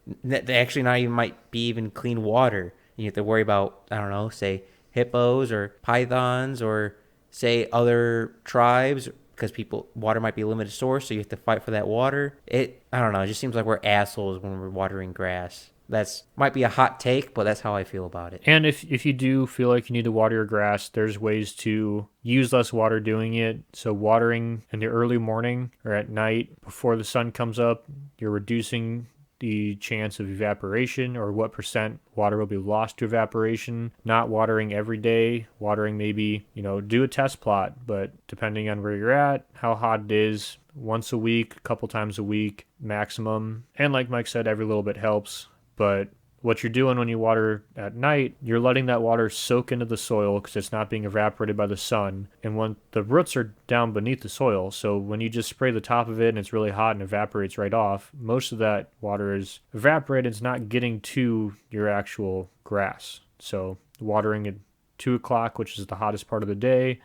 actually not even might be even clean water. You have to worry about, I don't know, say hippos or pythons or say other tribes, because water might be a limited source, so you have to fight for that water. I don't know, it just seems like we're assholes when we're watering grass. That's might be a hot take, but that's how I feel about it. And if you do feel like you need to water your grass, there's ways to use less water doing it. So watering in the early morning or at night before the sun comes up, you're reducing the chance of evaporation, or what percent water will be lost to evaporation. Not watering every day, watering maybe, do a test plot, but depending on where you're at, how hot it is, once a week, a couple times a week maximum. And like Mike said, every little bit helps. But what you're doing when you water at night, you're letting that water soak into the soil because it's not being evaporated by the sun. And when the roots are down beneath the soil, so when you just spray the top of it and it's really hot and evaporates right off, most of that water is evaporated. It's not getting to your actual grass. So watering at 2 o'clock, which is the hottest part of the day,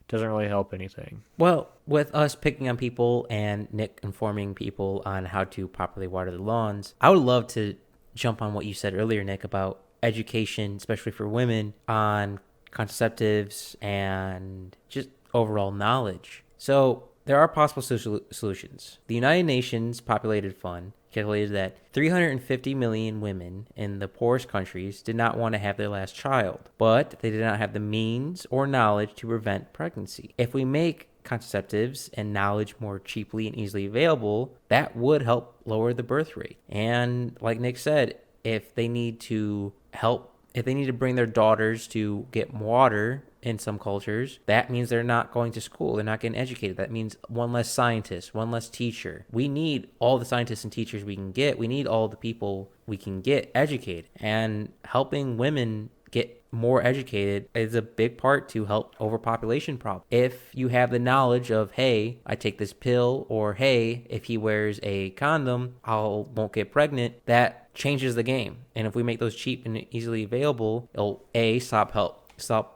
doesn't really help anything. Well, with us picking on people and Nick informing people on how to properly water the lawns, I would love to jump on what you said earlier, Nick, about education, especially for women, on contraceptives and just overall knowledge. So there are possible solutions. The United Nations Populated Fund calculated that 350 million women in the poorest countries did not want to have their last child, but they did not have the means or knowledge to prevent pregnancy. If we make contraceptives and knowledge more cheaply and easily available, that would help lower the birth rate. And like Nick said, if they need to bring their daughters to get water in some cultures, that means they're not going to school. They're not getting educated. That means one less scientist, one less teacher. We need all the scientists and teachers we can get. We need all the people we can get educated. And helping women get more educated is a big part to help overpopulation problem. If you have the knowledge of, hey, I take this pill, or hey, if he wears a condom, I won't get pregnant, that changes the game. And if we make those cheap and easily available, it'll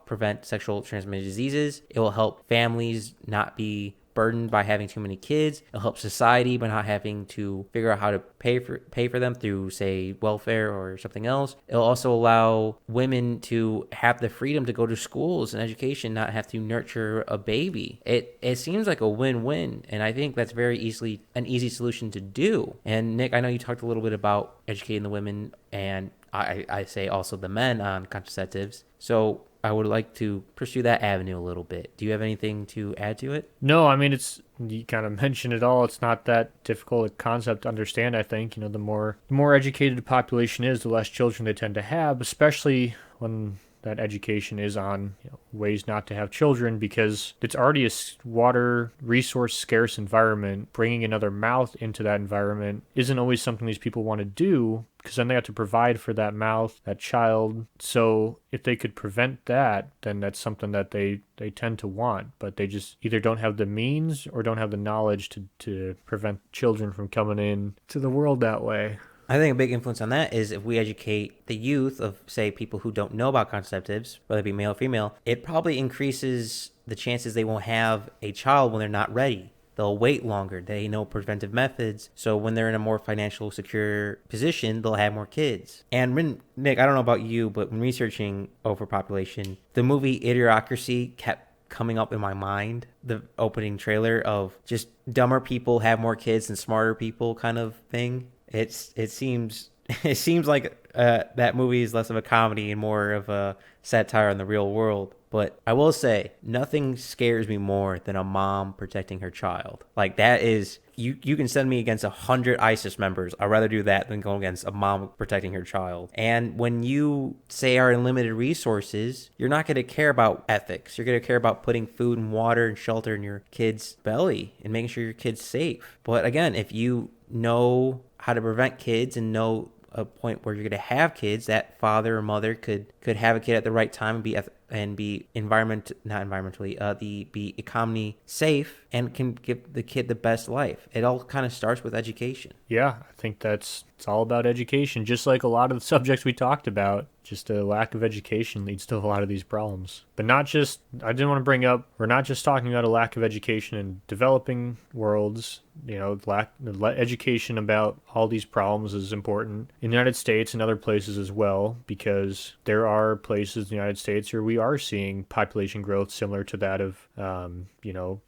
prevent sexual transmitted diseases. It will help families not be burdened by having too many kids. It'll help society by not having to figure out how to pay for them through, say, welfare or something else. It'll also allow women to have the freedom to go to schools and education, not have to nurture a baby. It seems like a win-win, and I think that's very easily an easy solution to do. And Nick, I know you talked a little bit about educating the women, and I say also the men on contraceptives. So I would like to pursue that avenue a little bit. Do you have anything to add to it? No, I mean, you kind of mentioned it all. It's not that difficult a concept to understand, I think. The more educated the population is, the less children they tend to have, especially when that education is on ways not to have children, because it's already a water resource scarce environment. Bringing another mouth into that environment isn't always something these people want to do, because then they have to provide for that mouth, that child. So if they could prevent that, then that's something that they tend to want, but they just either don't have the means or don't have the knowledge to prevent children from coming in to the world that way. I think a big influence on that is if we educate the youth of, say, people who don't know about contraceptives, whether it be male or female, it probably increases the chances they won't have a child when they're not ready. They'll wait longer. They know preventive methods. So when they're in a more financial secure position, they'll have more kids. And Nick, I don't know about you, but when researching overpopulation, the movie Idiocracy kept coming up in my mind. The opening trailer of just dumber people have more kids than smarter people kind of thing. It seems like that movie is less of a comedy and more of a satire on the real world. But I will say, nothing scares me more than a mom protecting her child. Like, that is, you can send me against 100 ISIS members. I'd rather do that than go against a mom protecting her child. And when you say are in limited resources, you're not going to care about ethics. You're going to care about putting food and water and shelter in your kid's belly and making sure your kid's safe. But again, if you know how to prevent kids and know a point where you're going to have kids, that father or mother could have a kid at the right time and be be economy safe and can give the kid the best life. It all kind of starts with education. Yeah, I think it's all about education. Just like a lot of the subjects we talked about, just a lack of education leads to a lot of these problems. But not just, I didn't want to bring up, we're not just talking about a lack of education in developing worlds. Education about all these problems is important in the United States and other places as well, because there are places in the United States where we are seeing population growth similar to that of,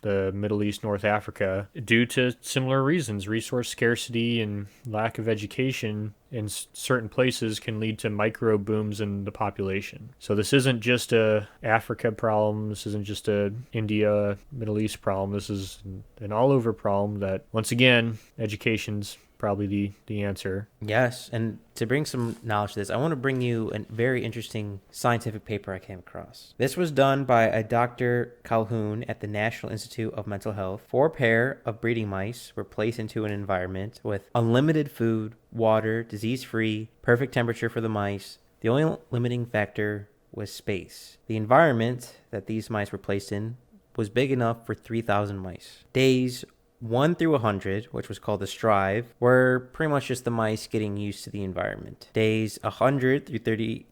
the Middle East, North Africa, due to similar reasons. Resource scarcity and lack of education in certain places can lead to micro booms in the population. So this isn't just a Africa problem. This isn't just a India, Middle East problem. This is an all over problem that, once again, education's probably the answer. Yes, and to bring some knowledge to this, I want to bring you a very interesting scientific paper I came across. This was done by a Dr. Calhoun at the National Institute of Mental Health. 4 pair of breeding mice were placed into an environment with unlimited food, water, disease-free, perfect temperature for the mice. The only limiting factor was space. The environment that these mice were placed in was big enough for 3,000 mice. Days 1 through 100, which was called the strive, were pretty much just the mice getting used to the environment. Days 100 through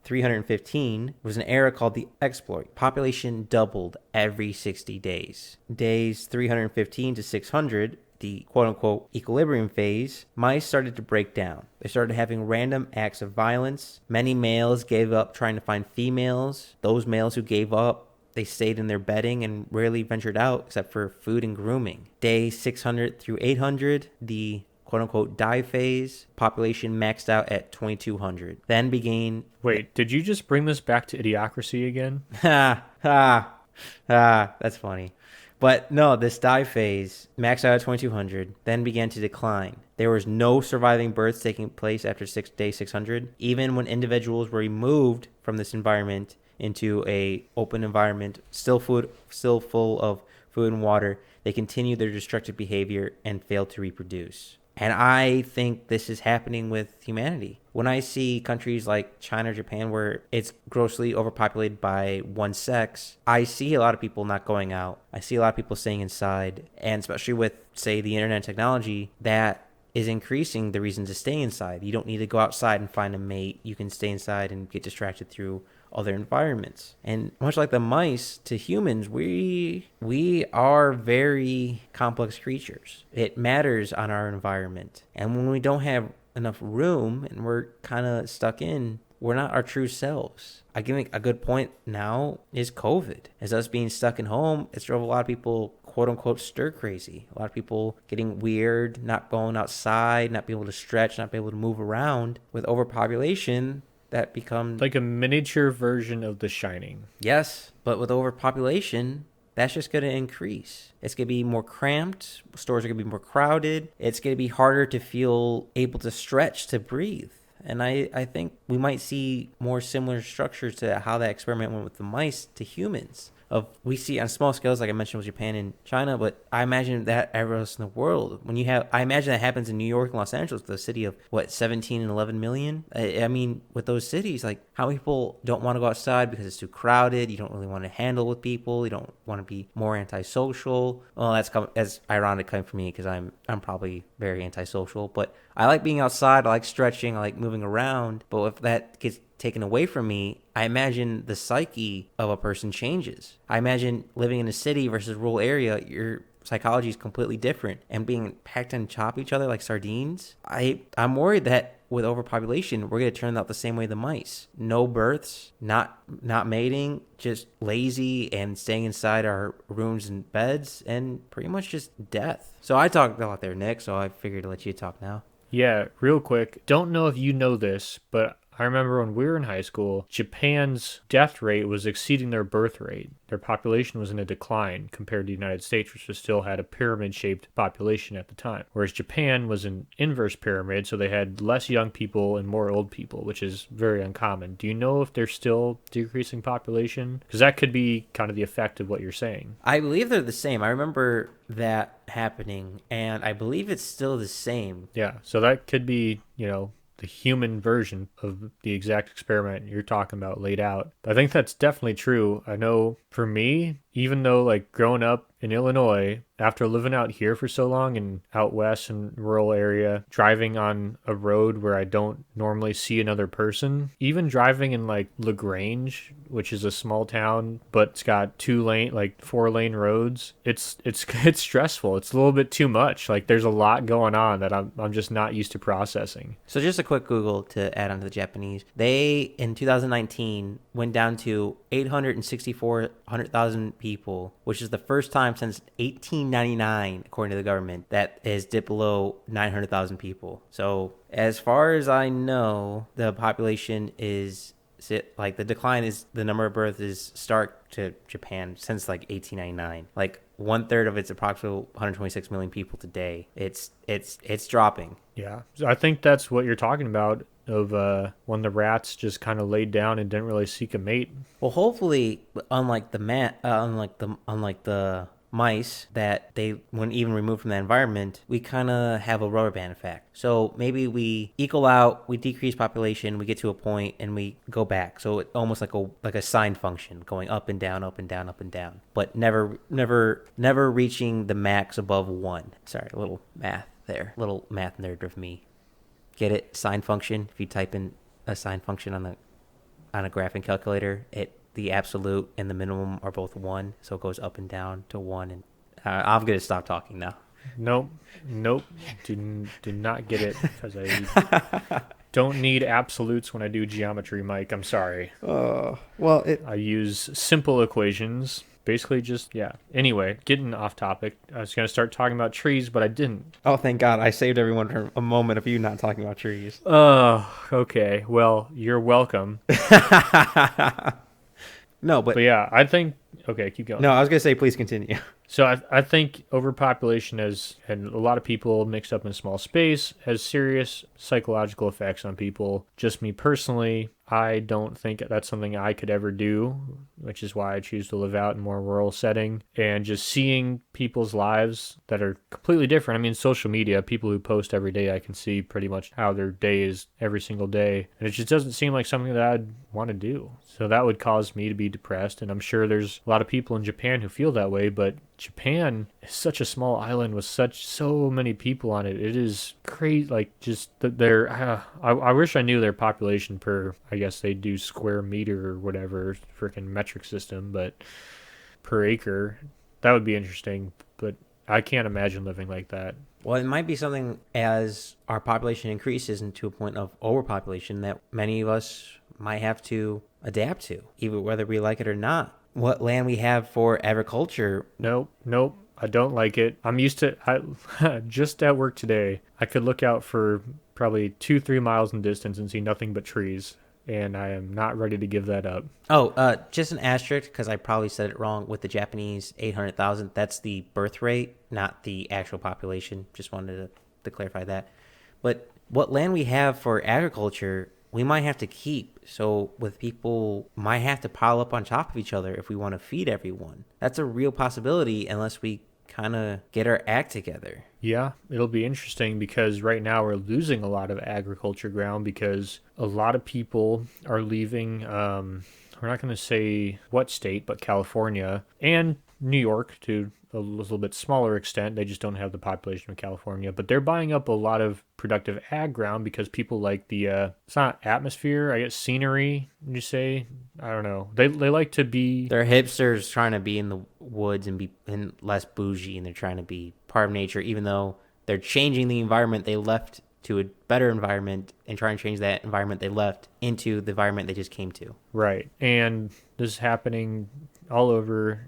315 was an era called the exploit. Population doubled every 60 days. Days 315 to 600, the quote-unquote equilibrium phase, mice started to break down. They started having random acts of violence. Many males gave up trying to find females. Those males who gave up, they stayed in their bedding and rarely ventured out except for food and grooming. Day 600 through 800, the quote-unquote die phase, population maxed out at 2,200. Then began... Wait, did you just bring this back to Idiocracy again? That's funny. But no, this die phase maxed out at 2,200, then began to decline. There was no surviving births taking place after day 600. Even when individuals were removed from this environment into a open environment, still full of food and water, they continue their destructive behavior and fail to reproduce. And I think this is happening with humanity. When I see countries like China or Japan where it's grossly overpopulated by one sex, I see a lot of people not going out. I see a lot of people staying inside. And especially with, say, the internet technology, that is increasing the reason to stay inside. You don't need to go outside and find a mate. You can stay inside and get distracted through other environments. And much like the mice, to humans, we are very complex creatures. It matters on our environment. And when we don't have enough room and we're kind of stuck in, we're not our true selves. I think a good point now is COVID. As us being stuck in home, it's drove a lot of people quote unquote stir crazy. A lot of people getting weird, not going outside, not being able to stretch, not being able to move around. With overpopulation, that becomes like a miniature version of The Shining. Yes, but with overpopulation, that's just going to increase. It's going to be more cramped. Stores are going to be more crowded. It's going to be harder to feel able to stretch, to breathe. And I think we might see more similar structures to how that experiment went with the mice to humans. We see on small scales, like I mentioned with Japan and China, but I imagine that everywhere else in the world. I imagine that happens in New York and Los Angeles, the city of 17 and 11 million. I mean, with those cities, like how many people don't want to go outside because it's too crowded. You don't really want to handle with people. You don't want to be more antisocial. Well, that's ironic coming from me because I'm probably very antisocial, but I like being outside. I like stretching. I like moving around. But if that gets taken away from me, I imagine the psyche of a person changes. I imagine living in a city versus rural area, your psychology is completely different, and being packed and chop each other like sardines. I'm worried that with overpopulation, we're going to turn out the same way the mice. No births, not mating, just lazy and staying inside our rooms and beds, and pretty much just death. So I talked a lot there, Nick, so I figured to let you talk now. Yeah, real quick. Don't know if you know this, but I remember when we were in high school, Japan's death rate was exceeding their birth rate. Their population was in a decline compared to the United States, which still had a pyramid-shaped population at the time. Whereas Japan was an inverse pyramid, so they had less young people and more old people, which is very uncommon. Do you know if they're still decreasing population? Because that could be kind of the effect of what you're saying. I believe they're the same. I remember that happening, and I believe it's still the same. Yeah, so that could be, the human version of the exact experiment you're talking about laid out. I think that's definitely true. I know for me, even though like growing up in Illinois, after living out here for so long and out west in rural area, driving on a road where I don't normally see another person, even driving in like LaGrange, which is a small town, but it's got 4-lane roads. It's stressful. It's a little bit too much. Like there's a lot going on that I'm just not used to processing. So just a quick Google to add on to the Japanese. They, in 2019, went down to 864,000 people, which is the first time since 1899, according to the government, that has dipped below 900,000 people. So as far as I know, the population is like the decline is the number of births is stark to Japan since like 1899. Like 1/3 of its approximately 126 million people today. It's dropping. Yeah, so I think that's what you're talking about of when the rats just kind of laid down and didn't really seek a mate. Well, hopefully, unlike the mice that they when even removed from that environment, we kind of have a rubber band effect. So maybe we equal out, we decrease population, we get to a point, and we go back. So it's almost like a sine function going up and down, up and down, up and down, but never reaching the max above 1. Sorry, a little math there, little math nerd of me. Get it? Sine function. If you type in a sine function on a graphing calculator, the absolute and the minimum are both 1, so it goes up and down to 1. And I'm gonna stop talking now. Nope. Do not get it because I don't need absolutes when I do geometry, Mike. I'm sorry. I use simple equations. Basically just, yeah. Anyway, getting off topic. I was going to start talking about trees, but I didn't. Oh, thank God. I saved everyone from a moment of you not talking about trees. Oh, okay. Well, you're welcome. No, but yeah, I think, okay, keep going. No, I was going to say, please continue. So I think overpopulation and a lot of people mixed up in a small space has serious psychological effects on people. Just me personally, I don't think that's something I could ever do, which is why I choose to live out in a more rural setting. And just seeing people's lives that are completely different. I mean, social media, people who post every day, I can see pretty much how their day is every single day. And it just doesn't seem like something that I'd want to do. So that would cause me to be depressed. And I'm sure there's a lot of people in Japan who feel that way, but Japan is such a small island with so many people on it. It is crazy. Like just I wish I knew their population per, I guess they do square meter or whatever freaking metric system, but per acre. That would be interesting, but I can't imagine living like that. Well, it might be something as our population increases into a point of overpopulation that many of us might have to adapt to, even whether we like it or not. What land we have for agriculture. Nope. I don't like it. I'm used to, just at work today, I could look out for probably 2-3 miles in distance and see nothing but trees. And I am not ready to give that up. Oh, just an asterisk, because I probably said it wrong with the Japanese 800,000. That's the birth rate, not the actual population. Just wanted to clarify that. But what land we have for agriculture, we might have to keep. So with people might have to pile up on top of each other if we want to feed everyone. That's a real possibility unless we kind of get our act together. Yeah, it'll be interesting because right now we're losing a lot of agriculture ground because a lot of people are leaving, we're not going to say what state, but California. And New York to a little bit smaller extent. They just don't have the population of California, but they're buying up a lot of productive ag ground because people like the it's not atmosphere, I guess scenery. Would you say? I don't know. They like to be. They're hipsters trying to be in the woods and be and less bougie, and they're trying to be part of nature, even though they're changing the environment they left to a better environment and trying to change that environment they left into the environment they just came to. Right. And this is happening all over.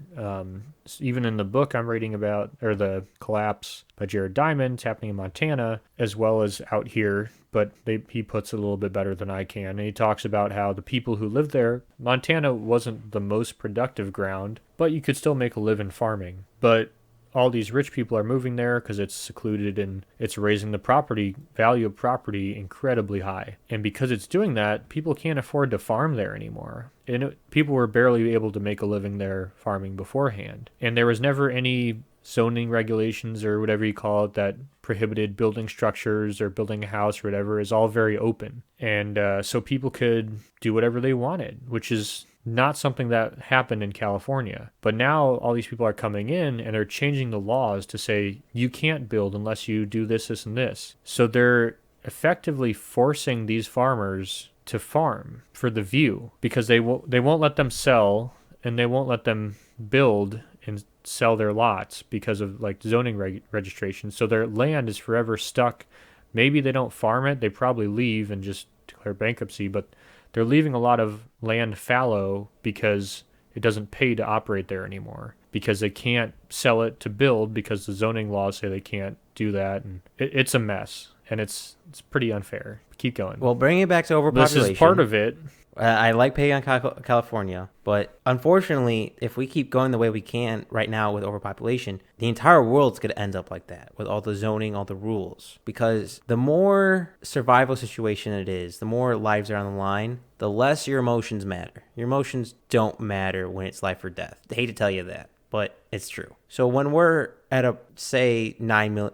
Even in the book I'm reading about, or The Collapse by Jared Diamond, it's happening in Montana as well as out here, but he puts it a little bit better than I can. And he talks about how the people who live there, Montana wasn't the most productive ground, but you could still make a living farming. But all these rich people are moving there because it's secluded and it's raising the property value of property incredibly high. And because it's doing that, people can't afford to farm there anymore. And people were barely able to make a living there farming beforehand. And there was never any zoning regulations or whatever you call it that prohibited building structures or building a house or whatever. Is all very open. And so people could do whatever they wanted, which is not something that happened in California. But now all these people are coming in and they're changing the laws to say you can't build unless you do this, this, and this. So they're effectively forcing these farmers to farm for the view because they won't let them sell and they won't let them build and sell their lots because of like zoning registration. So their land is forever stuck. Maybe they don't farm it. They probably leave and just declare bankruptcy, but they're leaving a lot of land fallow because it doesn't pay to operate there anymore because they can't sell it to build because the zoning laws say they can't do that. And it's a mess and it's pretty unfair. Keep going. Well, bringing it back to overpopulation. This is part of it. I like paying on California, but unfortunately, if we keep going the way we can right now with overpopulation, the entire world's going to end up like that with all the zoning, all the rules. Because the more survival situation it is, the more lives are on the line, the less your emotions matter. Your emotions don't matter when it's life or death. I hate to tell you that, but it's true. So when we're at say 9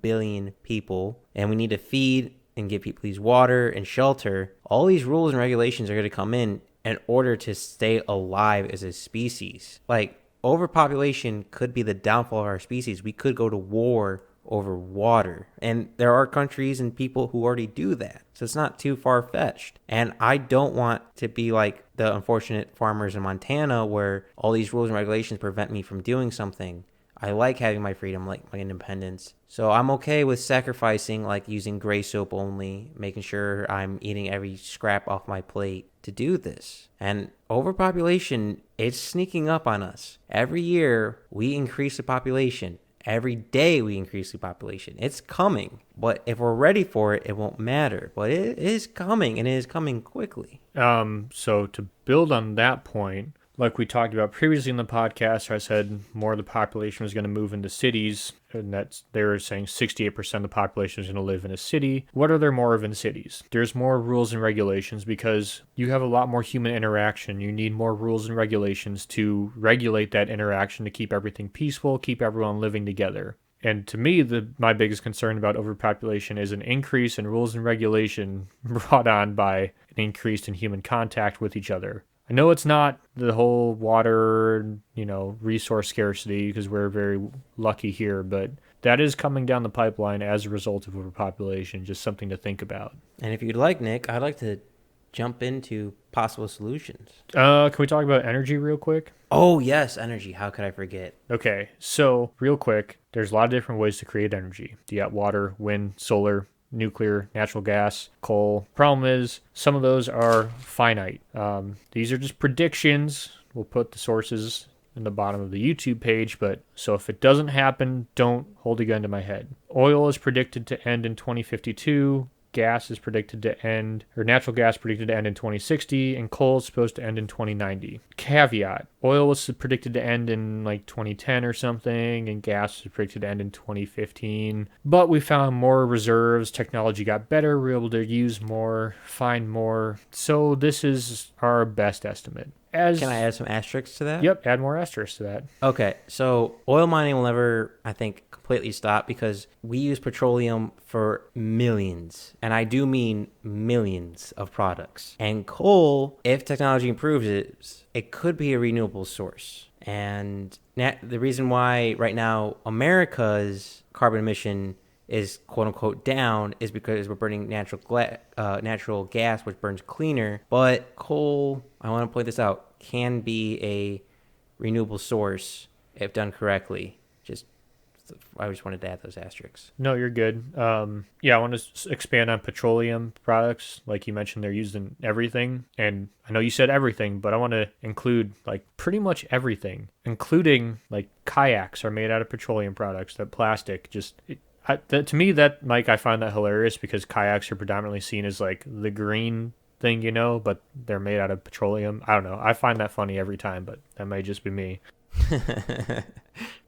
billion people and we need to feed and give people these water and shelter, all these rules and regulations are going to come in order to stay alive as a species. Like, overpopulation could be the downfall of our species. We could go to war over water. And there are countries and people who already do that. So it's not too far-fetched. And I don't want to be like the unfortunate farmers in Montana where all these rules and regulations prevent me from doing something. I like having my freedom, like my independence. So I'm okay with sacrificing, like using gray soap only, making sure I'm eating every scrap off my plate to do this. And overpopulation, it's sneaking up on us. Every year, we increase the population. Every day, we increase the population. It's coming. But if we're ready for it, it won't matter. But it is coming, and it is coming quickly. So to build on that point, like we talked about previously in the podcast, I said more of the population was going to move into cities, and they were saying 68% of the population is going to live in a city. What are there more of in cities? There's more rules and regulations because you have a lot more human interaction. You need more rules and regulations to regulate that interaction to keep everything peaceful, keep everyone living together. And to me, my biggest concern about overpopulation is an increase in rules and regulation brought on by an increase in human contact with each other. I know it's not the whole water, resource scarcity because we're very lucky here, but that is coming down the pipeline as a result of overpopulation, just something to think about. And if you'd like, Nick, I'd like to jump into possible solutions. Can we talk about energy real quick? Oh, yes, energy. How could I forget? Okay, so real quick, there's a lot of different ways to create energy. You got water, wind, solar, nuclear, natural gas, coal. Problem is, some of those are finite. These are just predictions. We'll put the sources in the bottom of the YouTube page, but so if it doesn't happen, don't hold a gun to my head. Oil is predicted to end in 2052. Gas is predicted to end, or natural gas predicted to end in 2060, and coal is supposed to end in 2090. Caveat, oil was predicted to end in like 2010 or something, and gas is predicted to end in 2015. But we found more reserves, technology got better, we were able to use more, find more. So this is our best estimate. Can I add some asterisks to that? Yep, add more asterisks to that. Okay, so oil mining will never, I think, completely stop because we use petroleum for millions, and I do mean millions of products. And coal, if technology improves it could be a renewable source. And the reason why right now America's carbon emission is quote unquote down is because we're burning natural gas, which burns cleaner. But coal, I want to point this out, can be a renewable source if done correctly. I just wanted to add those asterisks. No, you're good. Yeah, I want to expand on petroleum products. Like you mentioned, they're used in everything. And I know you said everything, but I want to include like pretty much everything, including like kayaks are made out of petroleum products. That plastic to me, that, Mike, I find that hilarious because kayaks are predominantly seen as like the green thing, but they're made out of petroleum. I don't know. I find that funny every time, but that might just be me.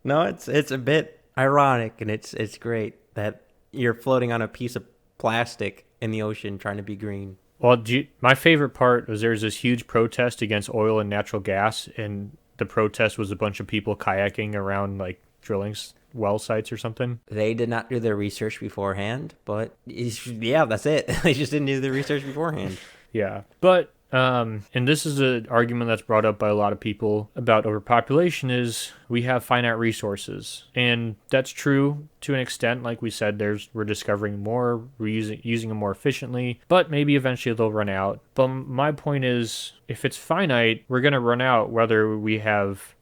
No, it's a bit ironic, and it's great that you're floating on a piece of plastic in the ocean trying to be green. Well, my favorite part was there's this huge protest against oil and natural gas, and the protest was a bunch of people kayaking around like drilling well sites or something. They did not do their research beforehand, but yeah, that's it. They just didn't do their research beforehand. Yeah, but and this is an argument that's brought up by a lot of people about overpopulation is we have finite resources, and that's true to an extent. Like we said, we're discovering more, we're using them more efficiently, but maybe eventually they'll run out. But my point is, if it's finite, we're going to run out whether we have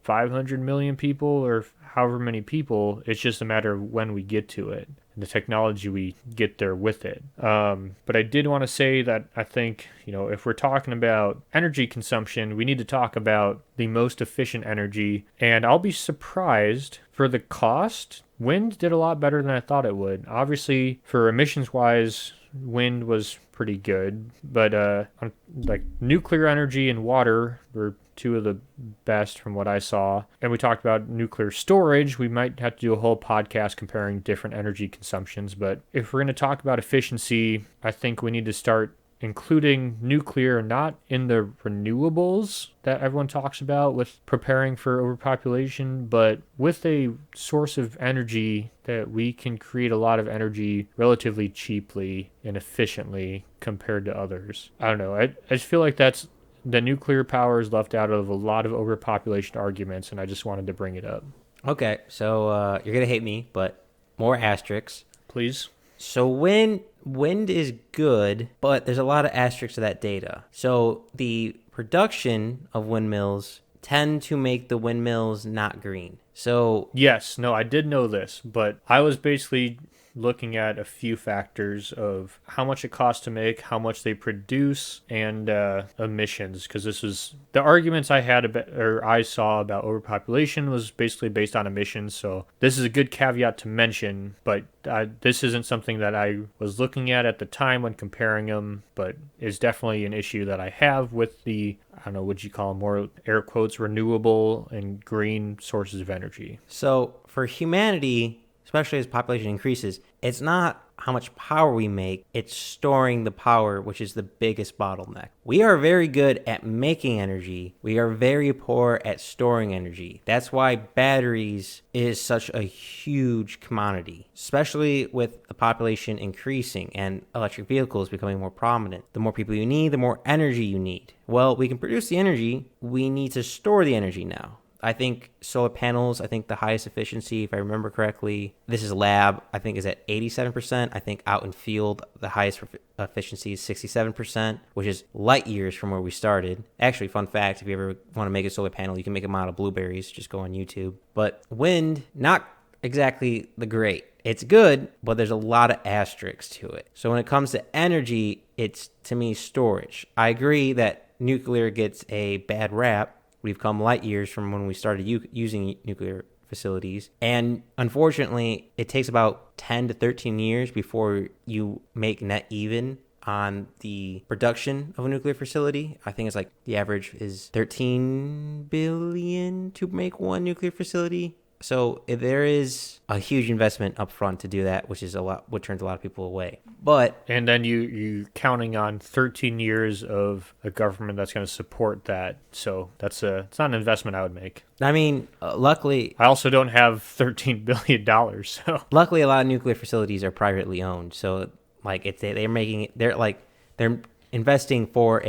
500 million people or however many people. It's just a matter of when we get to it and the technology we get there with it. But I did want to say that I think, if we're talking about energy consumption, we need to talk about the most efficient energy. And I'll be surprised for the cost. Wind did a lot better than I thought it would. Obviously, for emissions wise, wind was pretty good, but like nuclear energy and water were two of the best from what I saw. And we talked about nuclear storage. We might have to do a whole podcast comparing different energy consumptions, but if we're going to talk about efficiency, I think we need to start including nuclear not in the renewables that everyone talks about with preparing for overpopulation, but with a source of energy that we can create a lot of energy relatively cheaply and efficiently compared to others. I don't know. I just feel like the nuclear power is left out of a lot of overpopulation arguments, and I just wanted to bring it up. Okay, so you're going to hate me, but more asterisks. Please. So wind is good, but there's a lot of asterisks to that data. So the production of windmills tend to make the windmills not green. So yes, no, I did know this, but I was basically looking at a few factors of how much it costs to make, how much they produce, and emissions, because this was the arguments I saw about overpopulation was basically based on emissions. So this is a good caveat to mention, but this isn't something that I was looking at the time when comparing them, but is definitely an issue that I have with the, I don't know, what you call them, more air quotes, renewable and green sources of energy. So for humanity, especially as population increases, it's not how much power we make, it's storing the power, which is the biggest bottleneck. We are very good at making energy. We are very poor at storing energy. That's why batteries is such a huge commodity, especially with the population increasing and electric vehicles becoming more prominent. The more people you need, the more energy you need. Well, we can produce the energy. We need to store the energy now. I think solar panels, the highest efficiency, if I remember correctly, this is lab, I think is at 87%. I think out in field, the highest efficiency is 67%, which is light years from where we started. Actually, fun fact, if you ever want to make a solar panel, you can make them out of blueberries. Just go on YouTube. But wind, not exactly the great. It's good, but there's a lot of asterisks to it. So when it comes to energy, it's, to me, storage. I agree that nuclear gets a bad rap. We've come light years from when we started using nuclear facilities. And unfortunately, it takes about 10 to 13 years before you make net even on the production of a nuclear facility. I think it's like the average is 13 billion to make one nuclear facility. So there is a huge investment up front to do that, which is a lot, what turns a lot of people away. And then you counting on 13 years of a government that's going to support that. So it's not an investment I would make. I mean, luckily, I also don't have $13 billion. So luckily, a lot of nuclear facilities are privately owned. So like they're investing for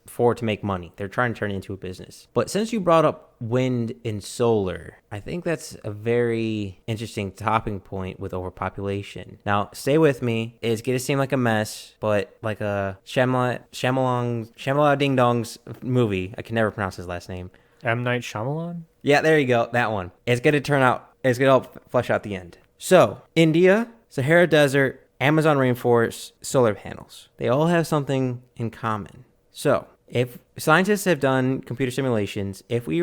to make money. They're trying to turn it into a business. But since you brought up wind and solar, I think that's a very interesting topping point with overpopulation. Now, stay with me. It's going to seem like a mess, but like a Shyamalan Ding Dong's movie. I can never pronounce his last name. M. Night Shyamalan? Yeah, there you go. That one. It's going to help flesh out the end. So, India, Sahara Desert, Amazon rainforest, solar panels. They all have something in common. So, if scientists have done computer simulations, if we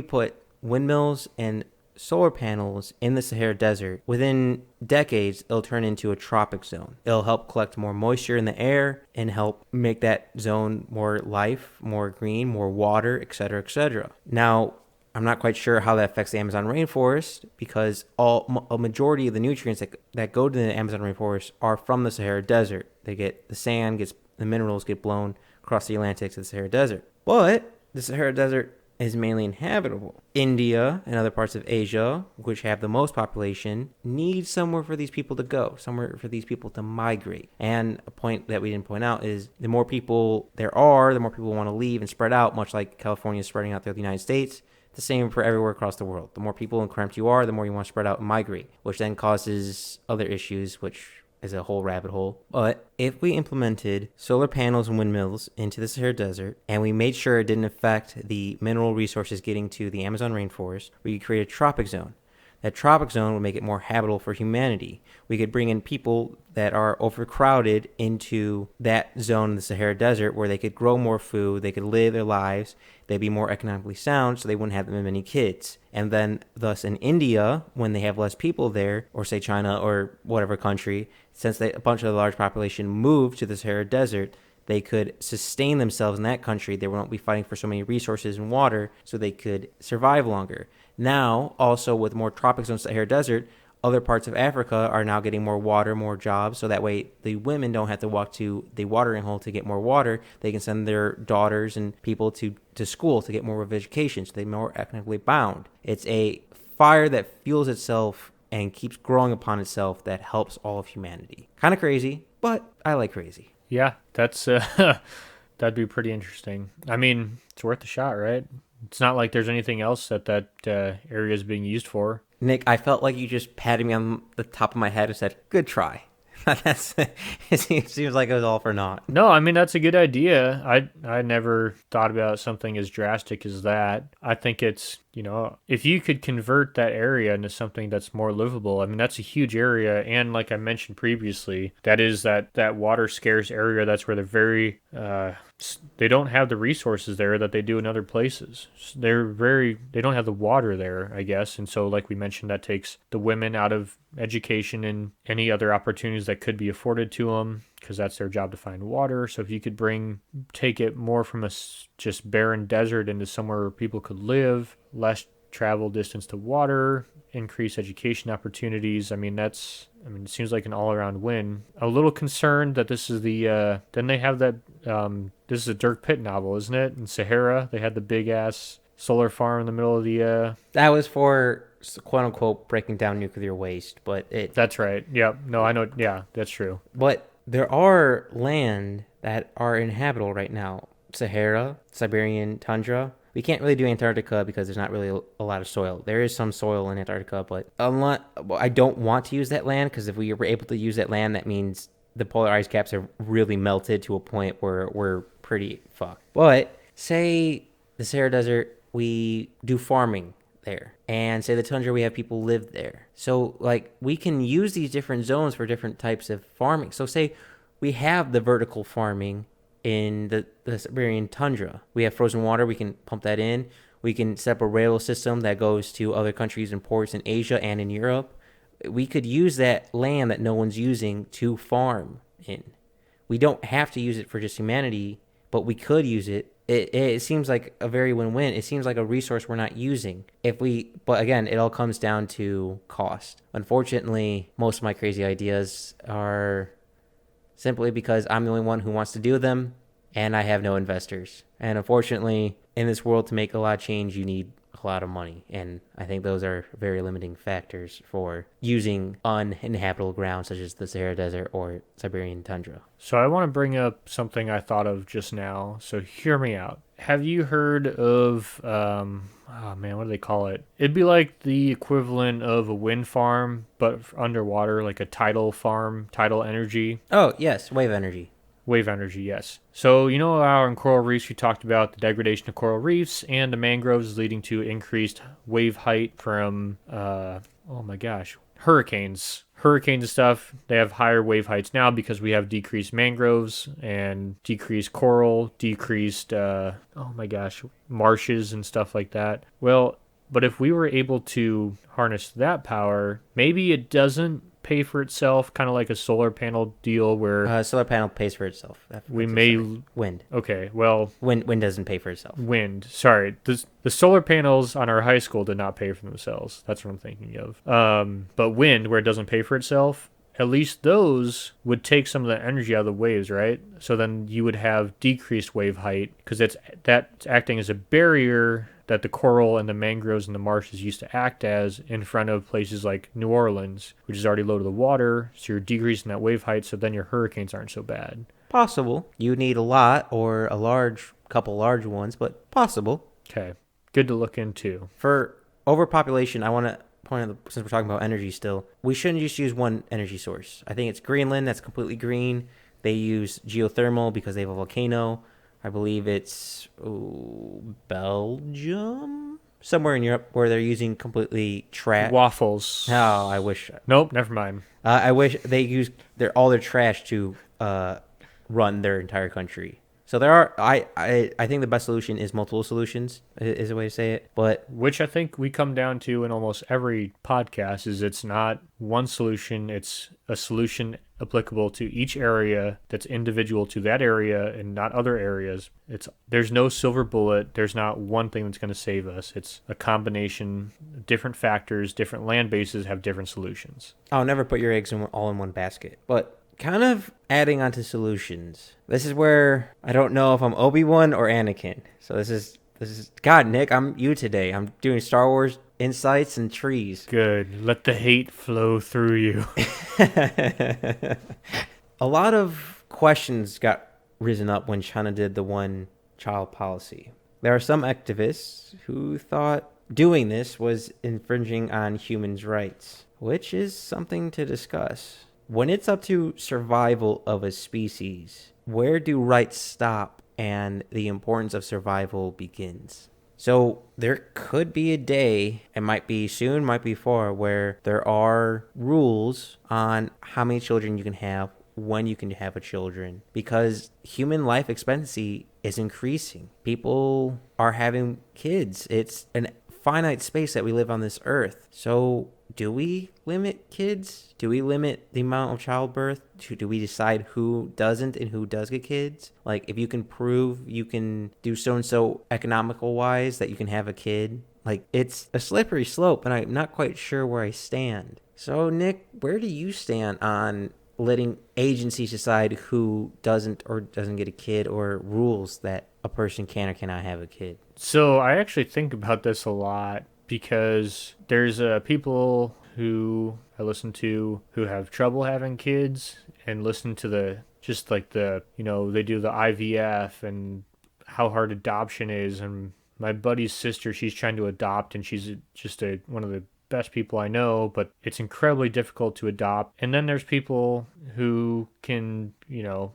put windmills and solar panels in the Sahara Desert, within decades, it'll turn into a tropic zone. It'll help collect more moisture in the air and help make that zone more life, more green, more water, etc., etc. Now, I'm not quite sure how that affects the Amazon rainforest because a majority of the nutrients that go to the Amazon rainforest are from the Sahara Desert. The sand the minerals get blown across the Atlantic to the Sahara Desert. But the Sahara Desert is mainly inhabitable. India and other parts of Asia, which have the most population, need somewhere for these people to go, somewhere for these people to migrate. And a point that we didn't point out is the more people there are, the more people want to leave and spread out, much like California is spreading out throughout the United States. The same for everywhere across the world. The more people cramped you are, the more you want to spread out and migrate, which then causes other issues, which is a whole rabbit hole. But if we implemented solar panels and windmills into the Sahara Desert, and we made sure it didn't affect the mineral resources getting to the Amazon rainforest, we could create a tropic zone. That tropic zone would make it more habitable for humanity. We could bring in people that are overcrowded into that zone in the Sahara Desert where they could grow more food, they could live their lives, they'd be more economically sound, so they wouldn't have that many kids. And then, thus, in India, when they have less people there, or say China or whatever country, since a bunch of the large population moved to the Sahara Desert, they could sustain themselves in that country. They won't be fighting for so many resources and water, so they could survive longer. Now, also with more tropics on the Sahara Desert, other parts of Africa are now getting more water, more jobs, so that way the women don't have to walk to the watering hole to get more water. They can send their daughters and people to school to get more of education, so they're more economically bound. It's a fire that fuels itself and keeps growing upon itself that helps all of humanity. Kind of crazy, but I like crazy. Yeah, that's that'd be pretty interesting. I mean, it's worth a shot, right? It's not like there's anything else that area is being used for. Nick, I felt like you just patted me on the top of my head and said, "Good try." It seems like it was all for naught. No, I mean, that's a good idea. I never thought about something as drastic as that. I think it's, if you could convert that area into something that's more livable, I mean, that's a huge area. And like I mentioned previously, that is that water scarce area. That's where they're they don't have the resources there that they do in other places. They don't have the water there, I guess. And so, like we mentioned, that takes the women out of education and any other opportunities that could be afforded to them, because that's their job to find water. So if you could take it more from a just barren desert into somewhere where people could live, less travel distance to water, increase education opportunities. I mean, it seems like an all-around win. A little concerned that this is then they have that, this is a Dirk Pitt novel, isn't it? In Sahara, they had the big-ass solar farm in the middle of the... That was for, quote-unquote, breaking down nuclear waste, but That's right. Yeah. No, I know. Yeah, that's true. But there are land that are inhabitable right now. Sahara, Siberian tundra. We can't really do Antarctica because there's not really a lot of soil. There is some soil in Antarctica, but I don't want to use that land, because if we were able to use that land, that means the polar ice caps are really melted to a point where we're pretty fucked. But say the Sahara Desert, we do farming there, and say the tundra, we have people live there. So we can use these different zones for different types of farming. So say we have the vertical farming in the Siberian tundra. We have frozen water. We can pump that in. We can set up a rail system that goes to other countries and ports in Asia and in Europe. We could use that land that no one's using to farm in. We don't have to use it for just humanity, but we could use it. It seems like a very win-win. It seems like a resource we're not using. But again, it all comes down to cost. Unfortunately, most of my crazy ideas are simply because I'm the only one who wants to do them, and I have no investors. And unfortunately, in this world, to make a lot of change, you need a lot of money. And I think those are very limiting factors for using uninhabitable ground such as the Sahara Desert or Siberian tundra. So I want to bring up something I thought of just now. So hear me out. Have you heard of, oh man, what do they call it? It'd be like the equivalent of a wind farm, but underwater, like a tidal farm, tidal energy. Oh, yes, wave energy. Wave energy, yes. So you know how in coral reefs we talked about the degradation of coral reefs and the mangroves is leading to increased wave height from, oh my gosh, hurricanes. Hurricanes and stuff, they have higher wave heights now because we have decreased mangroves and decreased coral, decreased, oh my gosh, marshes and stuff like that. Well, but if we were able to harness that power, maybe it doesn't pay for itself, kind of like a solar panel deal where Solar panel pays for itself. we may... Wind. Okay, well... Wind doesn't pay for itself. Wind. Sorry. The solar panels on our high school did not pay for themselves. That's what I'm thinking of. But wind, where it doesn't pay for itself, at least those would take some of the energy out of the waves, right? So then you would have decreased wave height because that's acting as a barrier that the coral and the mangroves and the marshes used to act as in front of places like New Orleans, which is already low to the water. So you're decreasing that wave height, so then your hurricanes aren't so bad. Possible. You need a lot or couple large ones, but possible. Okay. Good to look into. For overpopulation, I want to point out, since we're talking about energy still, we shouldn't just use one energy source. I think it's Greenland, that's completely green. They use geothermal because they have a volcano. I believe it's Belgium? Somewhere in Europe where they're using completely trash. Waffles. Oh, I wish. Nope, never mind. I wish they used all their trash to run their entire country. So there are, I think the best solution is multiple solutions, is a way to say it. But which I think we come down to in almost every podcast is it's not one solution, it's a solution applicable to each area that's individual to that area and not other areas. There's no silver bullet. There's not one thing that's going to save us. It's a combination, different factors, different land bases have different solutions. I'll never put your eggs all in one basket. But kind of adding on to solutions. This is where I don't know if I'm Obi-Wan or Anakin. So this is God, Nick, I'm you today. I'm doing Star Wars insights and trees. Good. Let the hate flow through you. A lot of questions got risen up when China did the one-child policy. There are some activists who thought doing this was infringing on humans' rights, which is something to discuss. When it's up to survival of a species, where do rights stop and the importance of survival begins? So there could be a day, it might be soon, might be far, where there are rules on how many children you can have, when you can have a children, because human life expectancy is increasing. People are having kids. It's an finite space that we live on this earth. So do we limit kids? Do we limit the amount of childbirth? Do we decide who doesn't and who does get kids? Like, if you can prove you can do so-and-so economical wise that you can have a kid, like, it's a slippery slope, and I'm not quite sure where I stand. So, Nick, where do you stand on letting agencies decide who doesn't or doesn't get a kid, or rules that a person can or cannot have a kid? So I actually think about this a lot because there's people who I listen to who have trouble having kids and listen to they do the IVF and how hard adoption is. And my buddy's sister, she's trying to adopt and she's just one of the best people I know, but it's incredibly difficult to adopt. And then there's people who can,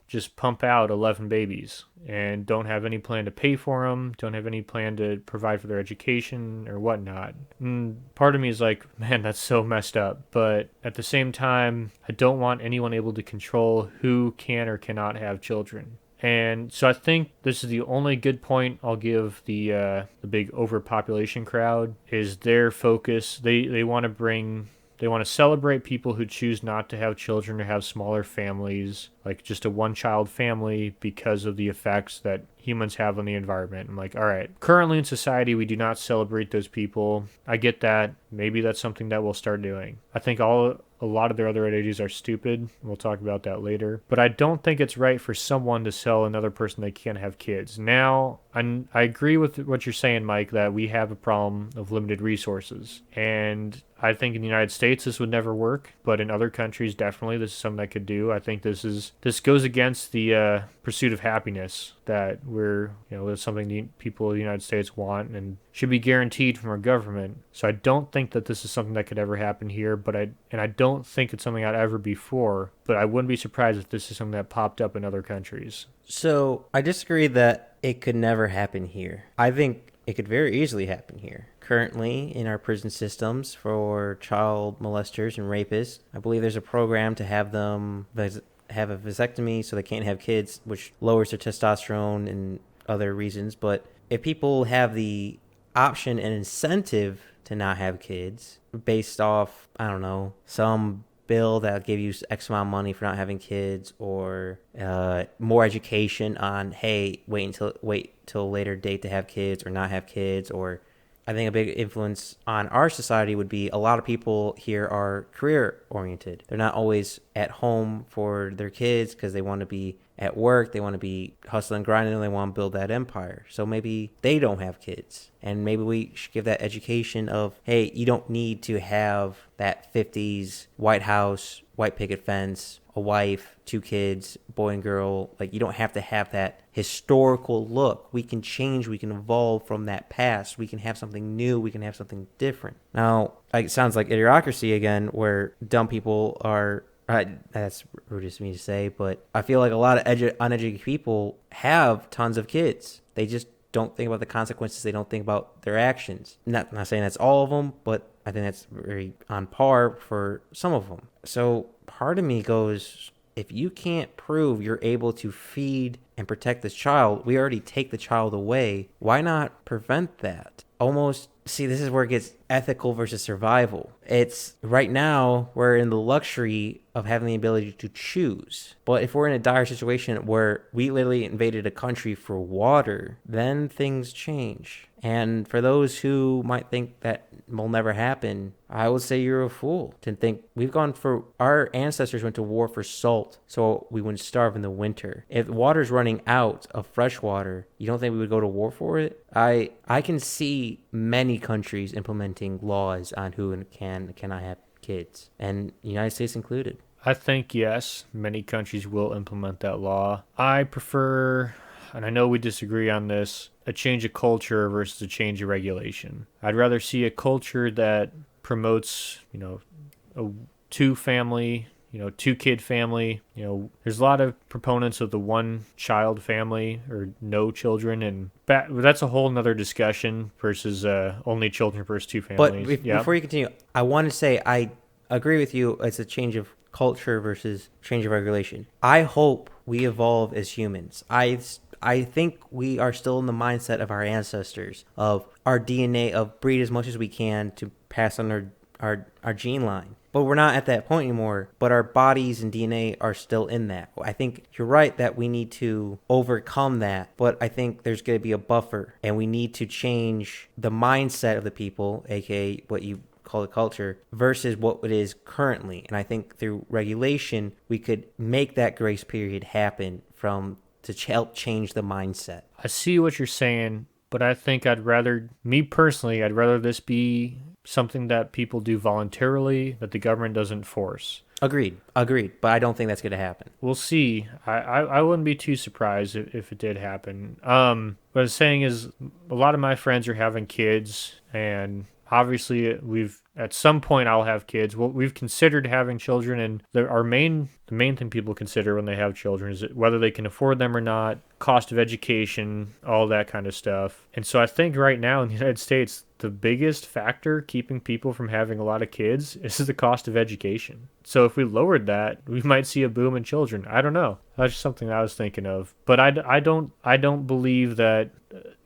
just pump out 11 babies and don't have any plan to pay for them, don't have any plan to provide for their education or whatnot. And part of me is like, man, that's so messed up. But at the same time, I don't want anyone able to control who can or cannot have children. And so I think this is the only good point I'll give the big overpopulation crowd is their focus. They want to celebrate people who choose not to have children or have smaller families, like just a one-child family, because of the effects that humans have on the environment. I'm like, all right, currently in society, we do not celebrate those people. I get that. Maybe that's something that we'll start doing. I think a lot of their other ideas are stupid. We'll talk about that later. But I don't think it's right for someone to sell another person they can't have kids. Now, I agree with what you're saying, Mike, that we have a problem of limited resources. And I think in the United States this would never work, but in other countries definitely this is something that could do. I think this goes against the pursuit of happiness that is something the people of the United States want and should be guaranteed from our government. So I don't think that this is something that could ever happen here, I don't think it's something I'd ever be for, but I wouldn't be surprised if this is something that popped up in other countries. So I disagree that it could never happen here. I think it could very easily happen here. Currently, in our prison systems for child molesters and rapists, I believe there's a program to have them have a vasectomy so they can't have kids, which lowers their testosterone and other reasons. But if people have the option and incentive to not have kids based off, I don't know, some bill that'll give you X amount of money for not having kids, or more education on, hey, wait till a later date to have kids or not have kids. Or I think a big influence on our society would be a lot of people here are career oriented. They're not always at home for their kids because they want to be at work, they want to be hustling, grinding, and they want to build that empire. So maybe they don't have kids. And maybe we should give that education of, hey, you don't need to have that 50s White House, white picket fence, a wife, 2 kids, boy and girl. Like, you don't have to have that historical look. We can change, we can evolve from that past. We can have something new, we can have something different. Now, it sounds like idiocracy again, where dumb people are, that's rude of me to say, but I feel like a lot of uneducated people have tons of kids. They just don't think about the consequences. They don't think about their actions. Not saying that's all of them, but I think that's very on par for some of them. So part of me goes, if you can't prove you're able to feed and protect this child, we already take the child away. Why not prevent that? Almost, see, this is where it gets ethical versus survival. It's right now we're in the luxury of having the ability to choose. But if we're in a dire situation where we literally invaded a country for water, then things change. And for those who might think that will never happen, I would say you're a fool to think our ancestors went to war for salt so we wouldn't starve in the winter. If water's running out of fresh water, you don't think we would go to war for it? I can see many countries implementing laws on who can and cannot have kids, and the United States included. I think, yes, many countries will implement that law. I prefer, and I know we disagree on this, a change of culture versus a change of regulation. I'd rather see a culture that promotes, a 2-family, 2-kid family. There's a lot of proponents of the 1-child family or no children, and that's a whole nother discussion versus only children versus 2 families. But before you continue, I want to say I agree with you. It's a change of culture versus change of regulation. I hope we evolve as humans. I think we are still in the mindset of our ancestors, of our DNA, of breed as much as we can to pass on our gene line. But we're not at that point anymore, but our bodies and DNA are still in that. I think you're right that we need to overcome that, but I think there's going to be a buffer, and we need to change the mindset of the people, aka what you call the culture, versus what it is currently. And I think through regulation, we could make that grace period happen to help change the mindset. I see what you're saying, but I think I'd rather this be something that people do voluntarily, that the government doesn't force. Agreed. But I don't think that's going to happen. We'll see. I wouldn't be too surprised if it did happen. What I was saying is a lot of my friends are having kids, and obviously at some point I'll have kids. Well, we've considered having children, and the main thing people consider when they have children is whether they can afford them or not, cost of education, all that kind of stuff. And so I think right now in the United States, the biggest factor keeping people from having a lot of kids is the cost of education. So if we lowered that, we might see a boom in children. I don't know. That's just something I was thinking of. But I don't believe that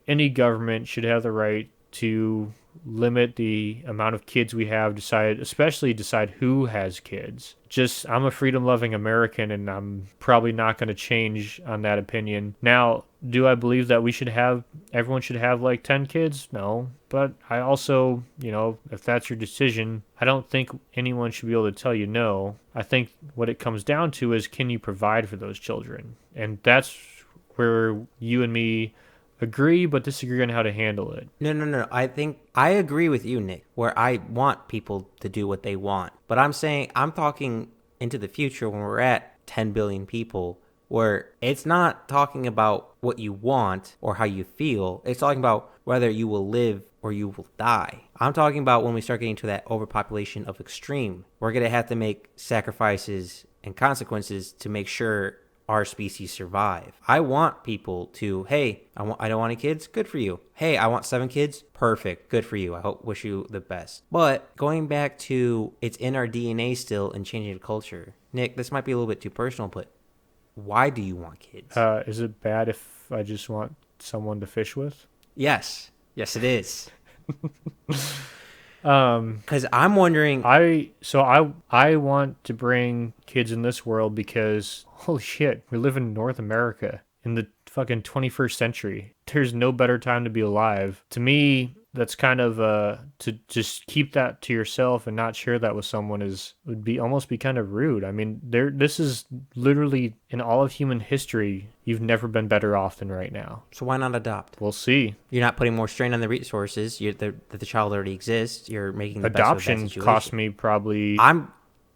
any government should have the right to limit the amount of kids we have, especially decide who has kids. I'm a freedom-loving American, and I'm probably not going to change on that opinion. Now, do I believe that everyone should have like 10 kids? No. But I also, if that's your decision, I don't think anyone should be able to tell you no. I think what it comes down to is, can you provide for those children? And that's where you and me agree but disagree on how to handle it. No. I think I agree with you, Nick, where I want people to do what they want. But I'm talking into the future when we're at 10 billion people, where it's not talking about what you want or how you feel. It's talking about whether you will live or you will die. I'm talking about when we start getting to that overpopulation of extreme. We're going to have to make sacrifices and consequences to make sure our species survive. I want people to, hey, I don't want any kids. Good for you. Hey, I want 7 kids. Perfect. Good for you. Wish you the best. But going back to it's in our DNA still and changing the culture. Nick, this might be a little bit too personal, but why do you want kids? Is it bad if I just want someone to fish with? Yes. Yes, it is. Um, Because I'm wondering. I want to bring kids in this world because holy shit, we live in North America in the fucking 21st century. There's no better time to be alive. To me, that's kind of to just keep that to yourself and not share that with someone would be almost be kind of rude. I mean, this is literally in all of human history, you've never been better off than right now. So why not adopt? We'll see. You're not putting more strain on the resources. The child already exists. You're making the best of Adoption that situation. cost me probably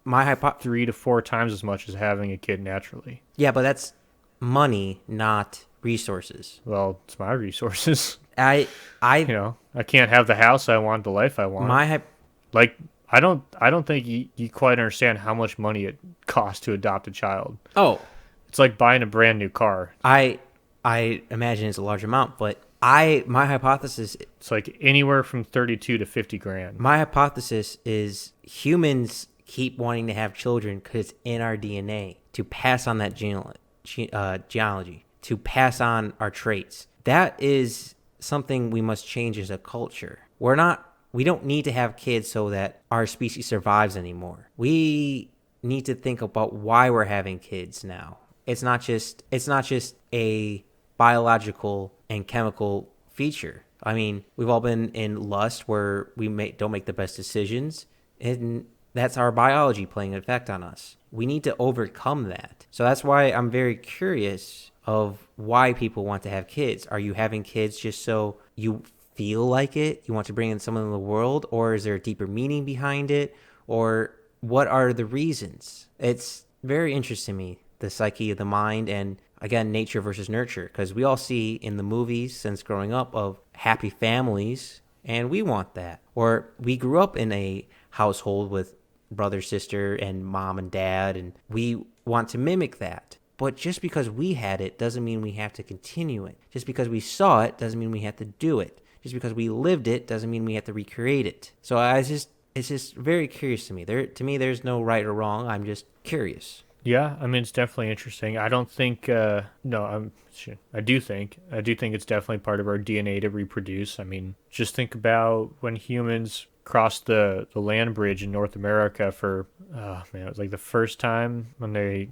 my 3 to 4 times as much as having a kid naturally. Yeah, but that's money, not resources. Well, it's my resources. I I can't have the house I want, the life I want. Like, I don't think you quite understand how much money it costs to adopt a child. Oh, it's like buying a brand new car. I imagine it's a large amount, but my hypothesis. It's like anywhere from 32 to 50 grand. My hypothesis is humans keep wanting to have children because it's in our DNA to pass on that genealogy, to pass on our traits. That is something we must change as a culture. We don't need to have kids so that our species survives anymore. We need to think about why we're having kids now. It's not just a biological and chemical feature. I mean, we've all been in lust where we don't make the best decisions, and that's our biology playing an effect on us. We need to overcome that. So that's why I'm very curious of why people want to have kids. Are you having kids just so you feel like it? You want to bring in someone in the world? Or is there a deeper meaning behind it? Or what are the reasons? It's very interesting to me, the psyche of the mind, and again, nature versus nurture. Because we all see in the movies since growing up of happy families, and we want that. Or we grew up in a household with brother, sister, and mom and dad, and we want to mimic that. But just because we had it doesn't mean we have to continue it. Just because we saw it doesn't mean we have to do it. Just because we lived it doesn't mean we have to recreate it. So it's just very curious to me. To me, there's no right or wrong. I'm just curious. Yeah, I mean, it's definitely interesting. I don't think, I do think it's definitely part of our DNA to reproduce. I mean, just think about when humans crossed the land bridge in North America it was like the first time when they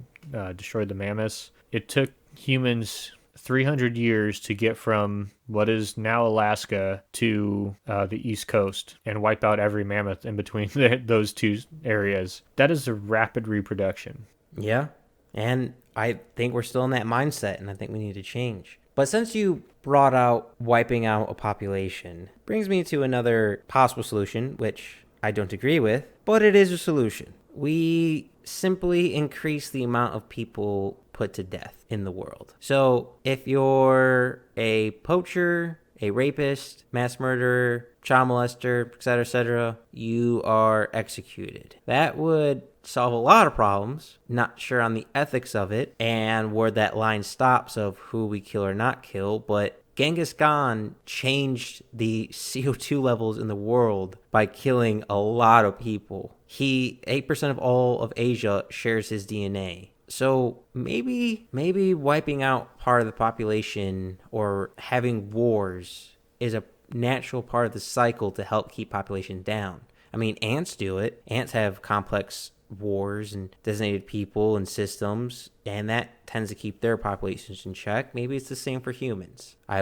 destroyed the mammoths. It took humans 300 years to get from what is now Alaska to the East Coast and wipe out every mammoth in between those two areas. That is a rapid reproduction. Yeah, and I think we're still in that mindset, and I think we need to change. But since you brought out wiping out a population, brings me to another possible solution, which I don't agree with, but it is a solution. We simply increase the amount of people put to death in the world. So if you're a poacher, a rapist, mass murderer, child molester, etc., you are executed. That would solve a lot of problems. Not sure on the ethics of it and where that line stops of who we kill or not kill, but Genghis Khan changed the CO2 levels in the world by killing a lot of people. 8% of all of Asia shares his DNA. So maybe wiping out part of the population or having wars is a natural part of the cycle to help keep population down. I mean, ants do it. Ants have complex wars and designated people and systems, and that tends to keep their populations in check. Maybe it's the same for humans. I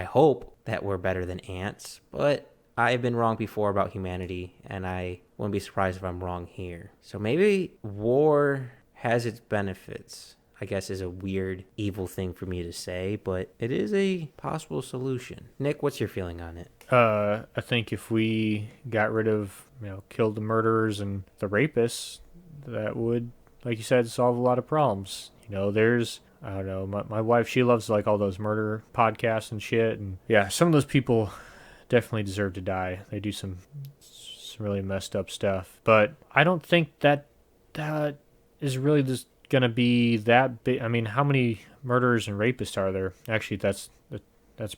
hope that we're better than ants, but I've been wrong before about humanity, and I wouldn't be surprised if I'm wrong here. So maybe war has its benefits. I guess is a weird, evil thing for me to say, but it is a possible solution. Nick, what's your feeling on it? I think if we got rid of, killed the murderers and the rapists, that would, like you said, solve a lot of problems. There's, I don't know, my wife, she loves like all those murder podcasts and shit. And yeah, some of those people definitely deserve to die. They do some really messed up stuff. But I don't think that is really just going to be that big. I mean, how many murderers and rapists are there? Actually, that's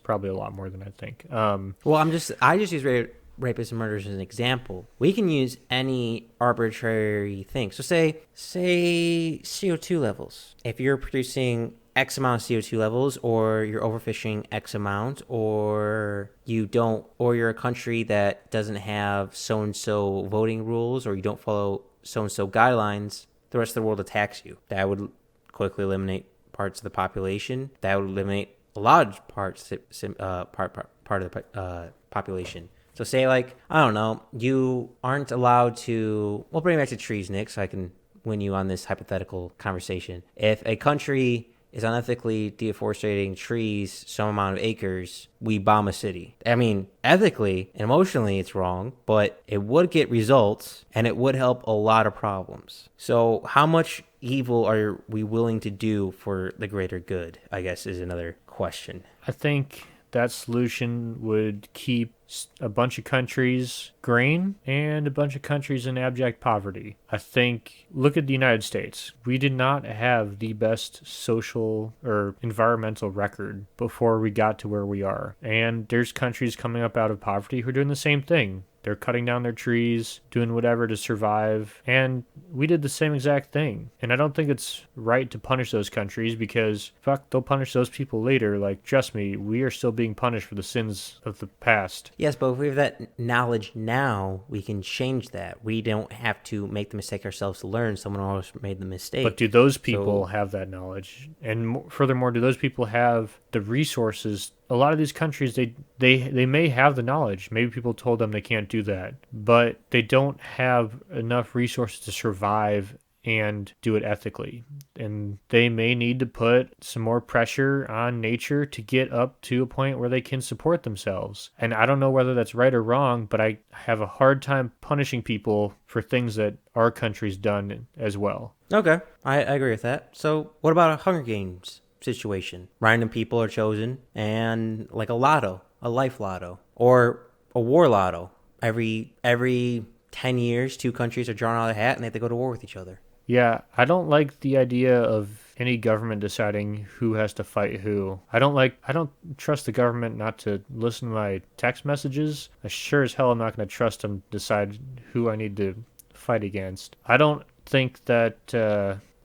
probably a lot more than I think. Well, I just use rapists and murderers as an example. We can use any arbitrary thing. So say CO2 levels. If you're producing X amount of CO2 levels, or you're overfishing X amount, or you're a country that doesn't have so-and-so voting rules, or you don't follow so-and-so guidelines, the rest of the world attacks you. That would quickly eliminate parts of the population. That would eliminate a large part of the population. So say like, I don't know, you aren't allowed to, we'll bring it back to trees, Nick, so I can win you on this hypothetical conversation. If a country is unethically deforesting trees some amount of acres, we bomb a city. I mean, ethically and emotionally it's wrong, but it would get results and it would help a lot of problems. So how much evil are we willing to do for the greater good, I guess, is another question. I think that solution would keep a bunch of countries green and a bunch of countries in abject poverty. I think, look at the United States. We did not have the best social or environmental record before we got to where we are. And there's countries coming up out of poverty who are doing the same thing. They're cutting down their trees, doing whatever to survive, and we did the same exact thing. And I don't think it's right to punish those countries because, fuck, they'll punish those people later. Like, trust me, we are still being punished for the sins of the past. Yes, but if we have that knowledge now, we can change that. We don't have to make the mistake ourselves to learn. Someone else made the mistake. But do those people have that knowledge? And furthermore, do those people have the resources? A lot of these countries, they may have the knowledge. Maybe people told them they can't do that, but they don't have enough resources to survive and do it ethically. And they may need to put some more pressure on nature to get up to a point where they can support themselves. And I don't know whether that's right or wrong, but I have a hard time punishing people for things that our country's done as well. Okay, I agree with that. So what about a Hunger Games situation? Random people are chosen, and like a lotto, a life lotto, or a war lotto. Every 10 years, two countries are drawn out of the hat and they have to go to war with each other. Yeah, I don't like the idea of any government deciding who has to fight who. I don't trust the government not to listen to my text messages. I sure as hell am not going to trust them to decide who I need to fight against. I don't think that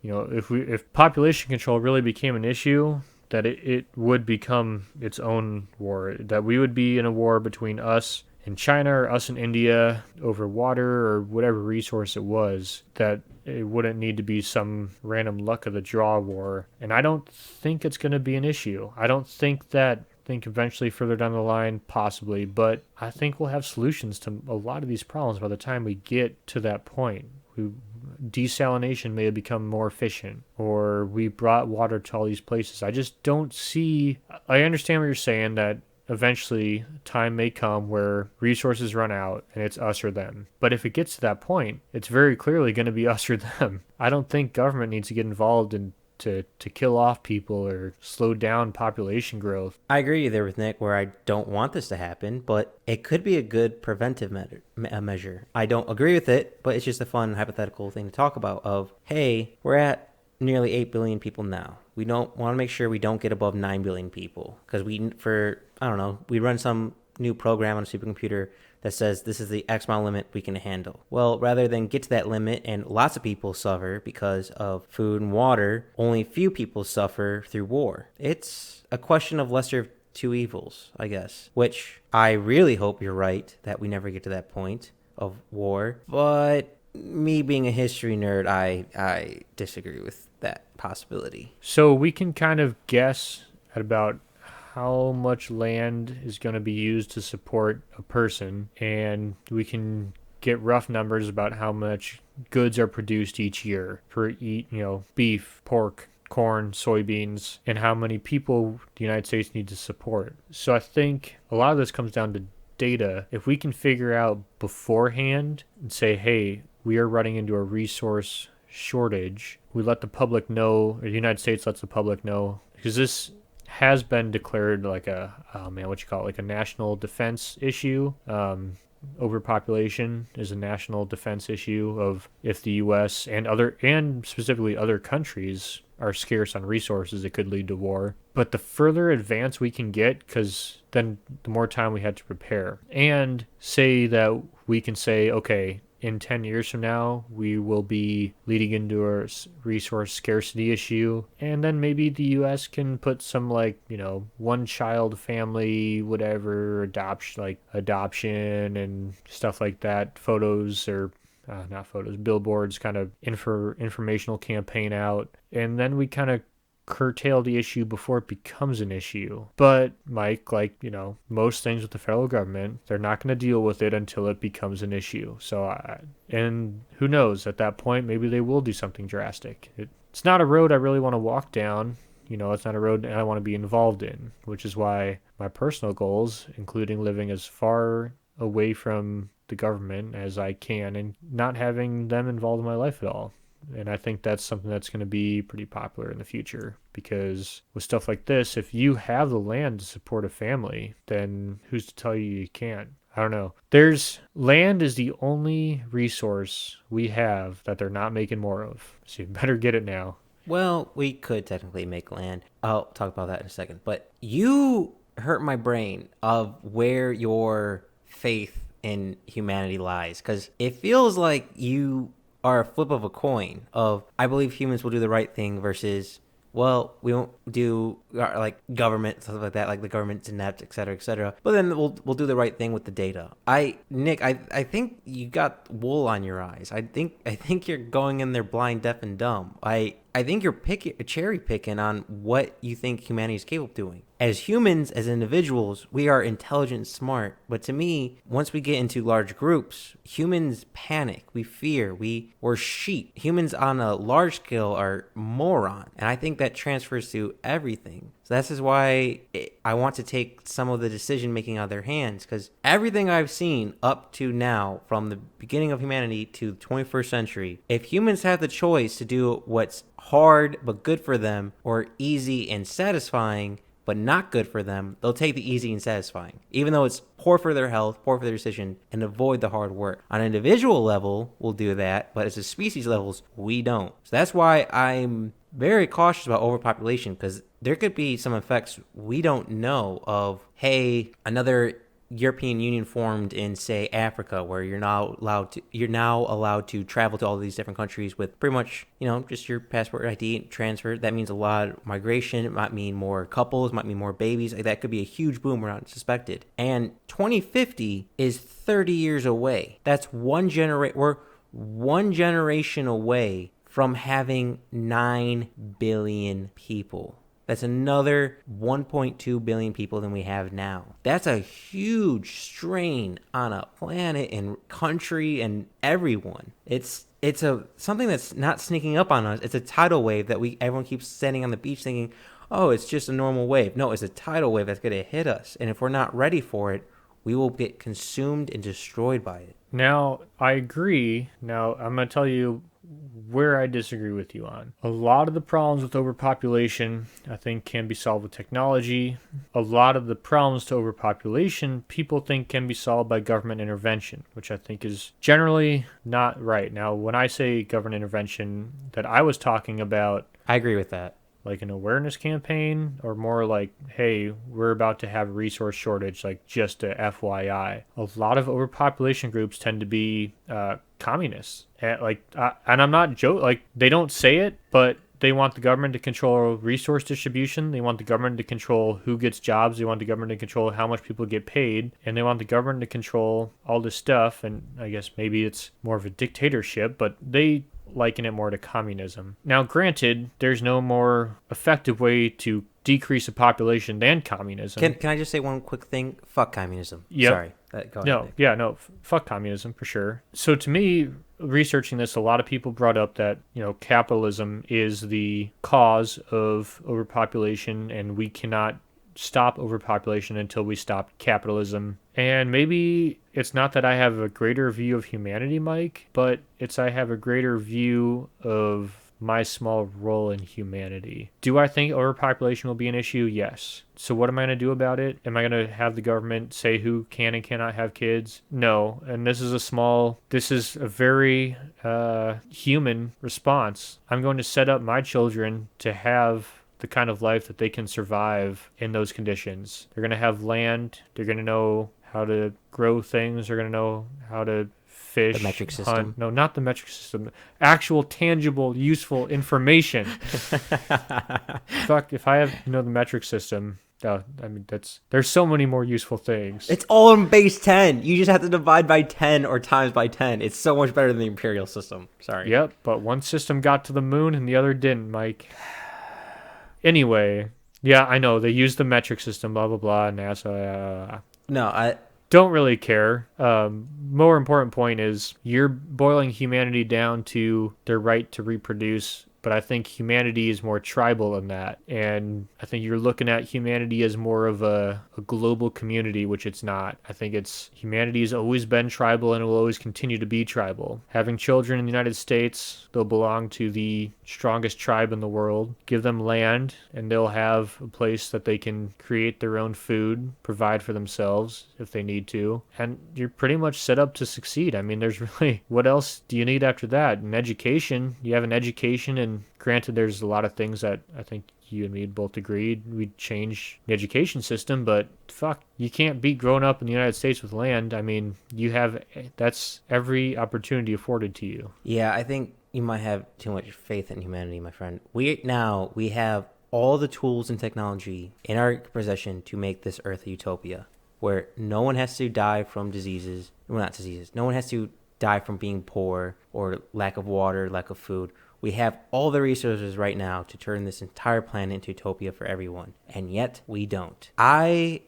if population control really became an issue, that it would become its own war, that we would be in a war between us and China or us and India over water or whatever resource it was, that it wouldn't need to be some random luck of the draw war. And I don't think it's going to be an issue. I think eventually further down the line, possibly, but I think we'll have solutions to a lot of these problems by the time we get to that point. Desalination may have become more efficient, or we brought water to all these places. I just don't see. I understand what you're saying, that eventually time may come where resources run out and it's us or them. But if it gets to that point, it's very clearly going to be us or them. I don't think government needs to get involved in to kill off people or slow down population growth. I agree there with Nick where I don't want this to happen, but it could be a good preventive measure. I don't agree with it, but it's just a fun hypothetical thing to talk about of, hey, we're at nearly 8 billion people now. We don't want to make sure we don't get above 9 billion people because we run some new program on a supercomputer that says this is the X amount limit we can handle. Well, rather than get to that limit and lots of people suffer because of food and water, only few people suffer through war. It's a question of lesser of two evils, I guess, which I really hope you're right that we never get to that point of war. But me being a history nerd, I disagree with that possibility. So we can kind of guess at about how much land is going to be used to support a person, and we can get rough numbers about how much goods are produced each year for beef, pork, corn, soybeans, and how many people the United States needs to support. So I think a lot of this comes down to data. If we can figure out beforehand and say, hey, we are running into a resource shortage, we let the public know, or the United States lets the public know, because this has been declared like a, like a national defense issue. Overpopulation is a national defense issue of if the U.S. and specifically other countries are scarce on resources, it could lead to war. But the further advanced we can get, because then the more time we had to prepare, and say that we can say, okay, in 10 years from now, we will be leading into a resource scarcity issue. And then maybe the U.S. can put some one child family, whatever, adoption and stuff like that, photos or not photos, billboards, kind of informational campaign out. And then we kind of curtail the issue before it becomes an issue. But Mike, most things with the federal government, they're not going to deal with it until it becomes an issue. So and who knows, at that point maybe they will do something drastic. It's not a road I really want to walk down. It's not a road I want to be involved in, which is why my personal goals, including living as far away from the government as I can and not having them involved in my life at all. And I think that's something that's going to be pretty popular in the future, because with stuff like this, if you have the land to support a family, then who's to tell you can't? I don't know. Land is the only resource we have that they're not making more of. So you better get it now. Well, we could technically make land. I'll talk about that in a second. But you hurt my brain of where your faith in humanity lies, because it feels like you are a flip of a coin of, I believe humans will do the right thing versus, well, we won't do government, stuff like that, like the government's inept, et cetera, but then we'll do the right thing with the data. Nick, I think you got wool on your eyes. I think you're going in there blind, deaf, and dumb. I think you're cherry picking on what you think humanity is capable of doing. As humans, as individuals, we are intelligent and smart. But to me, once we get into large groups, humans panic. We fear. We're sheep. Humans on a large scale are moron. And I think that transfers to everything. So this is why I want to take some of the decision making out of their hands, because everything I've seen up to now, from the beginning of humanity to the 21st century, if humans have the choice to do what's hard but good for them, or easy and satisfying but not good for them, they'll take the easy and satisfying, even though it's poor for their health, poor for their decision, and avoid the hard work. On an individual level, we'll do that, but as a species levels, we don't. So that's why I'm very cautious about overpopulation, because there could be some effects we don't know of. Hey, another European Union formed in, say, Africa, where you're now allowed to travel to all these different countries with pretty much, just your passport, ID, transfer. That means a lot of migration. It might mean more couples, might mean more babies. That could be a huge boom we're not suspected. And 2050 is 30 years away. That's we're one generation away from having 9 billion people. That's another 1.2 billion people than we have now. That's a huge strain on a planet and country and everyone. It's something that's not sneaking up on us. It's a tidal wave that everyone keeps standing on the beach thinking, oh, it's just a normal wave. No, it's a tidal wave that's going to hit us. And if we're not ready for it, we will get consumed and destroyed by it. Now, I agree. Now, I'm going to tell you where I disagree with you on. A lot of the problems with overpopulation, I think, can be solved with technology. A lot of the problems to overpopulation, people think can be solved by government intervention, which I think is generally not right. Now, when I say government intervention, that I was talking about, I agree with that. Like an awareness campaign, or more like, hey, we're about to have a resource shortage, like just a FYI. A lot of overpopulation groups tend to be communists. And I'm not joking, like, they don't say it, but they want the government to control resource distribution. They want the government to control who gets jobs. They want the government to control how much people get paid. And they want the government to control all this stuff. And I guess maybe it's more of a dictatorship, but they liken it more to communism. Now, granted, there's no more effective way to decrease a population than communism. Can I just say one quick thing? Fuck communism. Yep. Sorry. Go ahead. Fuck communism for sure. So to me, researching this, a lot of people brought up that, capitalism is the cause of overpopulation, and we cannot stop overpopulation until we stop capitalism. And maybe it's not that I have a greater view of humanity, Mike, but it's I have a greater view of my small role in humanity. Do I think overpopulation will be an issue? Yes. So what am I going to do about it? Am I going to have the government say who can and cannot have kids? No. And this is a very human response. I'm going to set up my children to have the kind of life that they can survive in those conditions. They're going to have land. They're going to know how to grow things. They're going to know how to fish. The metric system. Hunt. No, not the metric system. Actual, tangible, useful information. Fuck, if I have the metric system, there's so many more useful things. It's all in base 10. You just have to divide by 10 or times by 10. It's so much better than the imperial system. Sorry. Yep, but one system got to the moon and the other didn't, Mike. Anyway, yeah, I know. They use the metric system, blah, blah, blah, NASA. No, I don't really care. More important point is you're boiling humanity down to their right to reproduce, but I think humanity is more tribal than that. And I think you're looking at humanity as more of a global community, which it's not. I think humanity has always been tribal and will always continue to be tribal. Having children in the United States, they'll belong to the strongest tribe in the world. Give them land and they'll have a place that they can create their own food, provide for themselves if they need to. And you're pretty much set up to succeed. I mean, there's really, what else do you need after that? An education. You have an education, and granted, there's a lot of things that I think you and me both agreed we'd change the education system, but fuck, you can't beat growing up in the United States with land. I mean, that's every opportunity afforded to you. Yeah, I think you might have too much faith in humanity, my friend. We have all the tools and technology in our possession to make this earth a utopia where no one has to die from diseases. Well, not diseases. No one has to die from being poor or lack of water, lack of food. We have all the resources right now to turn this entire planet into utopia for everyone, and yet we don't. I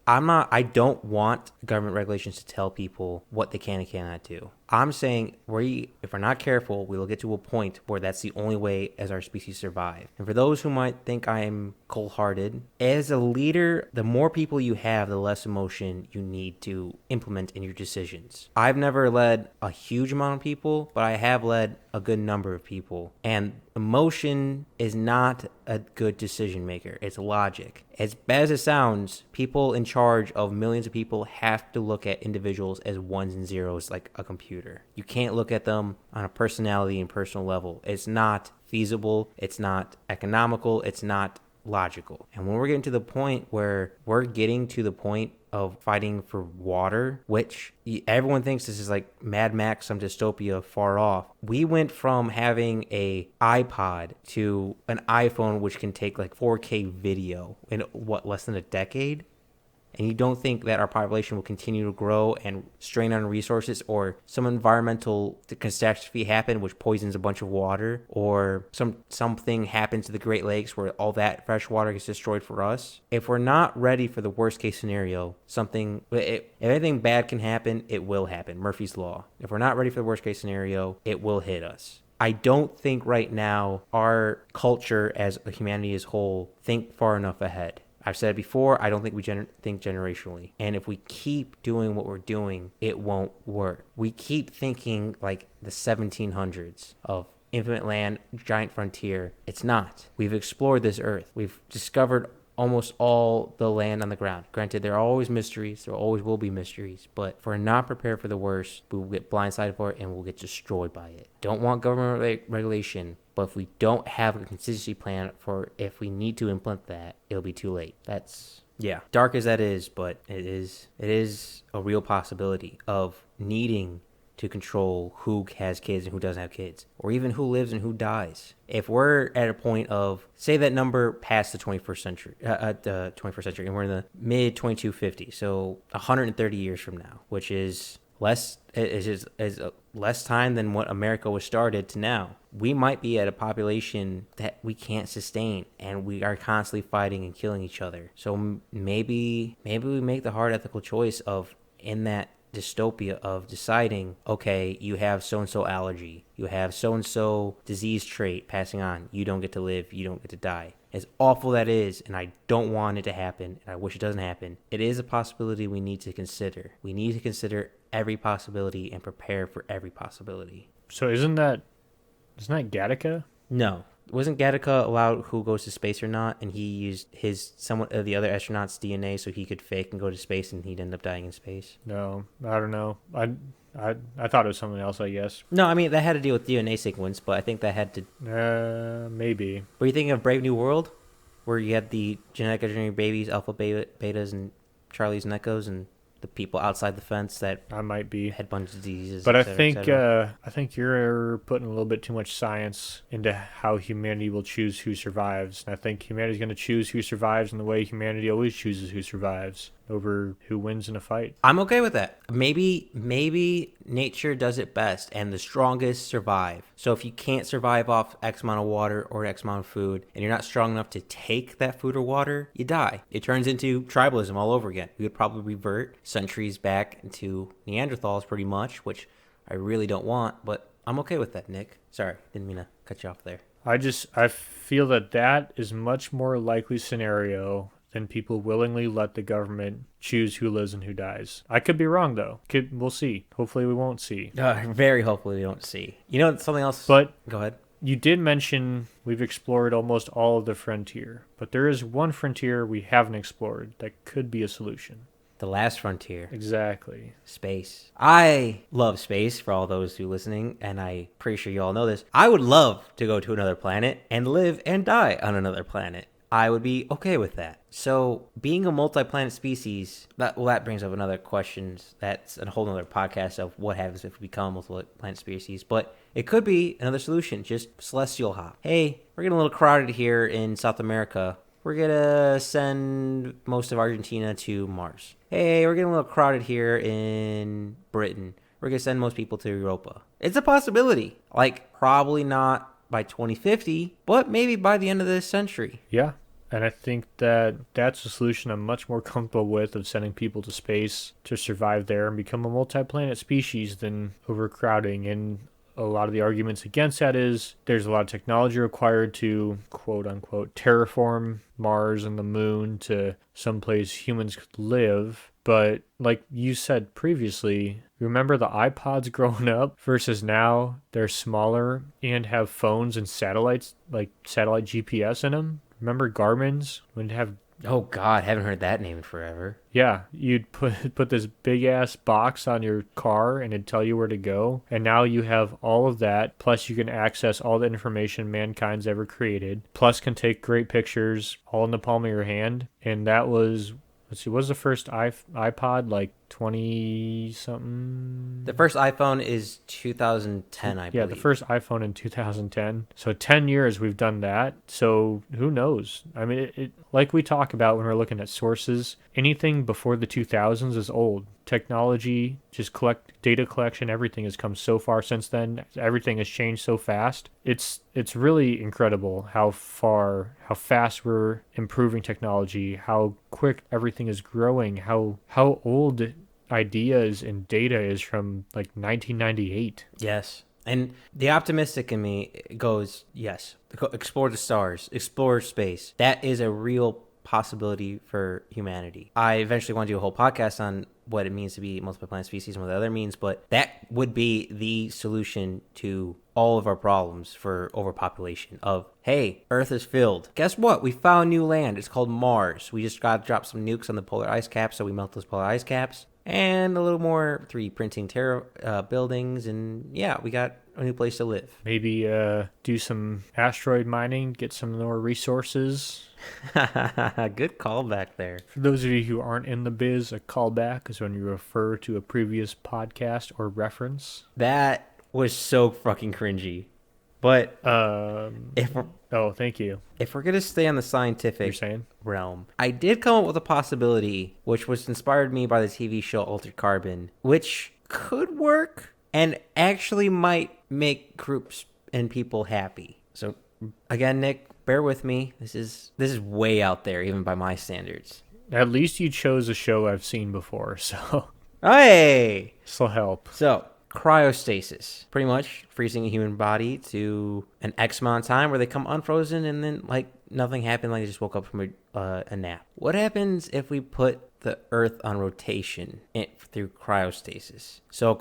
don't want government regulations to tell people what they can and cannot do. I'm saying if we're not careful, we will get to a point where that's the only way as our species survive. And for those who might think I'm cold-hearted, as a leader, the more people you have, the less emotion you need to implement in your decisions. I've never led a huge amount of people, but I have led a good number of people. And emotion is not a good decision maker. It's logic. As bad as it sounds, people in charge of millions of people have to look at individuals as ones and zeros like a computer. You can't look at them on a personality and personal level. It's not feasible. It's not economical. It's not logical. And when we're getting to the point of fighting for water, which everyone thinks this is like Mad Max, some dystopia far off. We went from having a iPod to an iPhone, which can take like 4K video in less than a decade? And you don't think that our population will continue to grow and strain on resources, or some environmental catastrophe happen which poisons a bunch of water, or something happens to the Great Lakes where all that fresh water gets destroyed for us? If we're not ready for the worst case scenario, if anything bad can happen, it will happen. Murphy's Law. If we're not ready for the worst case scenario, it will hit us. I don't think right now our culture as a humanity as a whole think far enough ahead. I've said it before, I don't think we think generationally. And if we keep doing what we're doing, it won't work. We keep thinking like the 1700s of infinite land, giant frontier. It's not. We've explored this earth. We've discovered almost all the land on the ground. Granted, there are always mysteries. There always will be mysteries. But if we're not prepared for the worst, we will get blindsided for it and we'll get destroyed by it. Don't want government regulation. But if we don't have a contingency plan for if we need to implement that, it'll be too late. That's, yeah, dark as that is, but it is a real possibility of needing to control who has kids and who doesn't have kids, or even who lives and who dies. If we're at a point of, say that number past the 21st century, and we're in the mid 2250, so 130 years from now, which is less time than what America was started to now. We might be at a population that we can't sustain, and we are constantly fighting and killing each other. So maybe we make the hard ethical choice of, in that dystopia of deciding, okay, you have so-and-so allergy, you have so-and-so disease trait passing on, you don't get to live, you don't get to die. As awful that is, and I don't want it to happen, and I wish it doesn't happen, it is a possibility we need to consider. We need to consider every possibility and prepare for every possibility. So isn't that Gattaca? No. Wasn't Gattaca allowed who goes to space or not, and he used someone of the other astronauts' DNA so he could fake and go to space, and he'd end up dying in space? No, I don't know. I thought it was something else, I guess. No, I mean, that had to deal with DNA sequence, but I think that had to... Maybe. Were you thinking of Brave New World? Where you had the genetic engineering babies, alpha, betas, and Charlies and Echoes, and the people outside the fence that I might be had a bunch of diseases. But et cetera. I think you're putting a little bit too much science into how humanity will choose who survives. And I think humanity's going to choose who survives in the way humanity always chooses who survives over who wins in a fight. I'm okay with that. Maybe nature does it best and the strongest survive. So if you can't survive off X amount of water or X amount of food and you're not strong enough to take that food or water, you die. It turns into tribalism all over again. We would probably revert centuries back into Neanderthals pretty much, which I really don't want, but I'm okay with that, Nick. Sorry, didn't mean to cut you off there. I feel that is much more likely scenario than people willingly let the government choose who lives and who dies. I could be wrong, though. We'll see. Hopefully we won't see. Very hopefully we don't see. You know something else? But go ahead. You did mention we've explored almost all of the frontier, but there is one frontier we haven't explored that could be a solution. The last frontier. Exactly. Space. I love space, for all those who are listening, and I'm pretty sure you all know this. I would love to go to another planet and live and die on another planet. I would be okay with that. So being a multi-planet species, that brings up another question. That's a whole other podcast of what happens if we become a multi-planet species. But it could be another solution, just celestial hop. Hey, we're getting a little crowded here in South America. We're going to send most of Argentina to Mars. Hey, we're getting a little crowded here in Britain. We're going to send most people to Europa. It's a possibility. Like, probably not by 2050, but maybe by the end of this century. Yeah. And I think that's a solution I'm much more comfortable with, of sending people to space to survive there and become a multi-planet species, than overcrowding. And a lot of the arguments against that is there's a lot of technology required to, quote unquote, terraform Mars and the moon to someplace humans could live. But like you said previously, remember the iPods growing up versus now they're smaller and have phones and satellites, like satellite GPS in them? Remember Garmin's would have... Oh, God, haven't heard that name in forever. Yeah, you'd put this big-ass box on your car and it'd tell you where to go. And now you have all of that, plus you can access all the information mankind's ever created, plus can take great pictures all in the palm of your hand. And that was... Let's see, what was the first iPod, like 20-something? The first iPhone is 2010, I believe. Yeah, the first iPhone in 2010. So 10 years we've done that. So who knows? I mean, it like we talk about when we're looking at sources, anything before the 2000s is old. Technology, just data collection, everything has come so far since then. Everything has changed so fast. It's really incredible how fast we're improving technology, how quick everything is growing, how old ideas and data is from like 1998. Yes. And the optimistic in me goes, yes, explore the stars, explore space. That is a real possibility for humanity. I eventually want to do a whole podcast on what it means to be multi-planet species and what the other means, but that would be the solution to all of our problems for overpopulation of, hey, Earth is filled. Guess what? We found new land. It's called Mars. We just got to drop some nukes on the polar ice caps so we melt those polar ice caps. And a little more 3D printing buildings, and yeah, we got a new place to live. Maybe do some asteroid mining, get some more resources. Good callback there. For those of you who aren't in the biz, a callback is when you refer to a previous podcast or reference. That was so fucking cringy. But thank you. If we're going to stay on the scientific realm, I did come up with a possibility, which was inspired me by the TV show Altered Carbon, which could work and actually might make groups and people happy. So again, Nick, bear with me. This is way out there, even by my standards. At least you chose a show I've seen before, so... Hey! This'll help. So, cryostasis. Pretty much freezing a human body to an X amount of time where they come unfrozen and then, like, nothing happened, like they just woke up from a nap. What happens if we put the Earth on rotation through cryostasis? So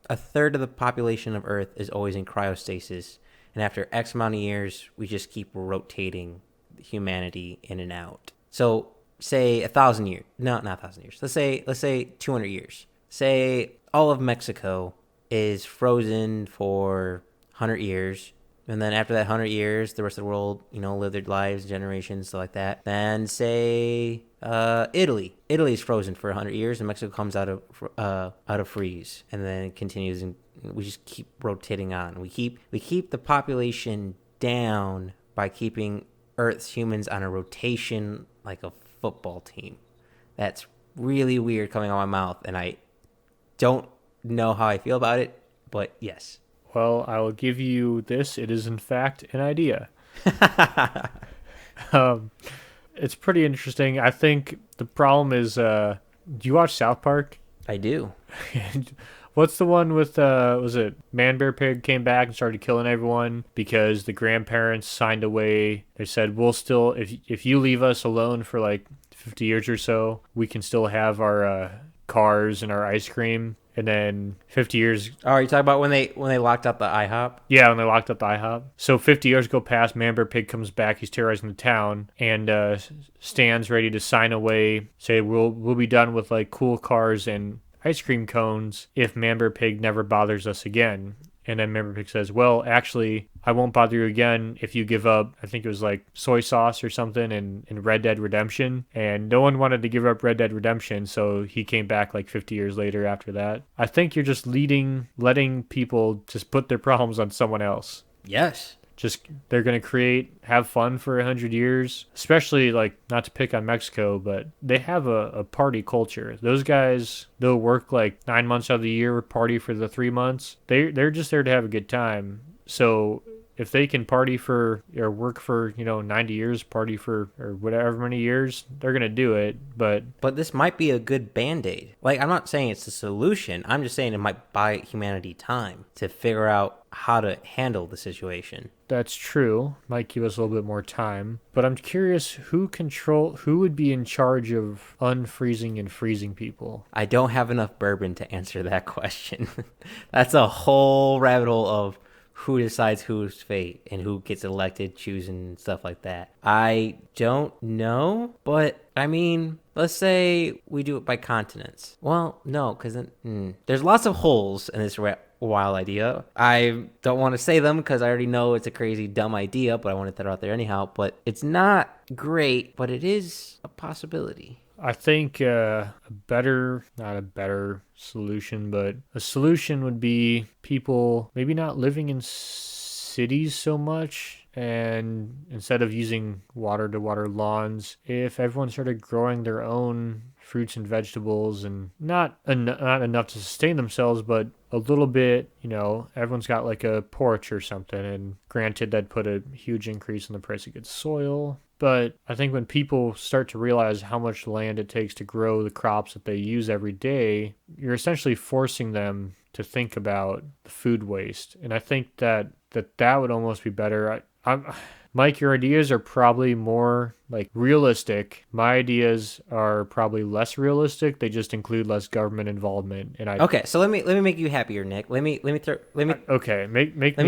a third of the population of Earth is always in cryostasis, and after X amount of years, we just keep rotating humanity in and out. So say 1,000 years, no, not 1,000 years. Let's say 200 years. Say all of Mexico is frozen for 100 years. And then after that 100 years, the rest of the world, live their lives, generations, stuff like that. Then say Italy. Italy's frozen for 100 years, and Mexico comes out of freeze, and then it continues, and we just keep rotating on. We keep the population down by keeping Earth's humans on a rotation like a football team. That's really weird coming out of my mouth, and I don't know how I feel about it, but yes. Well, I will give you this. It is, in fact, an idea. It's pretty interesting. I think the problem is, do you watch South Park? I do. What's the one with, was it Man Bear Pig came back and started killing everyone because the grandparents signed away. They said, we'll still, if you leave us alone for like 50 years or so, we can still have our cars and our ice cream. And then 50 years... Oh, are you talking about when they locked up the IHOP? Yeah, when they locked up the IHOP. So 50 years go past, Man Bear Pig comes back, he's terrorizing the town, and Stan's ready to sign away, say we'll be done with like cool cars and ice cream cones if Man Bear Pig never bothers us again. And then Man Bear Pig says, well, actually, I won't bother you again if you give up, I think it was like soy sauce or something in Red Dead Redemption. And no one wanted to give up Red Dead Redemption, so he came back like 50 years later after that. I think you're just letting people just put their problems on someone else. Yes. Just they're going to have fun for 100 years, especially like not to pick on Mexico, but they have a party culture. Those guys, they'll work like 9 months out of the year, party for the 3 months. They're just there to have a good time. So if they can party for or work for 90 years, party for or whatever many years, they're going to do it. But this might be a good band-aid. Like, I'm not saying it's the solution. I'm just saying it might buy humanity time to figure out how to handle the situation. That's true. Might give us a little bit more time. But I'm curious who would be in charge of unfreezing and freezing people? I don't have enough bourbon to answer that question. That's a whole rabbit hole of who decides whose fate and who gets elected, choosing, stuff like that. I don't know, but I mean, let's say we do it by continents. Well, no, because there's lots of holes in this wild idea. I don't want to say them because I already know it's a crazy, dumb idea, but I want to throw it out there anyhow. But it's not great, but it is a possibility. I think not a better solution, but a solution would be people maybe not living in cities so much, and instead of using water to water lawns, if everyone started growing their own fruits and vegetables, and not enough to sustain themselves, but a little bit, everyone's got like a porch or something, and granted that'd put a huge increase in the price of good soil. But I think when people start to realize how much land it takes to grow the crops that they use every day, you're essentially forcing them to think about the food waste. And I think that would almost be better. Mike, your ideas are probably more like realistic. My ideas are probably less realistic. They just include less government involvement. Okay, so let me make you happier, Nick. Make me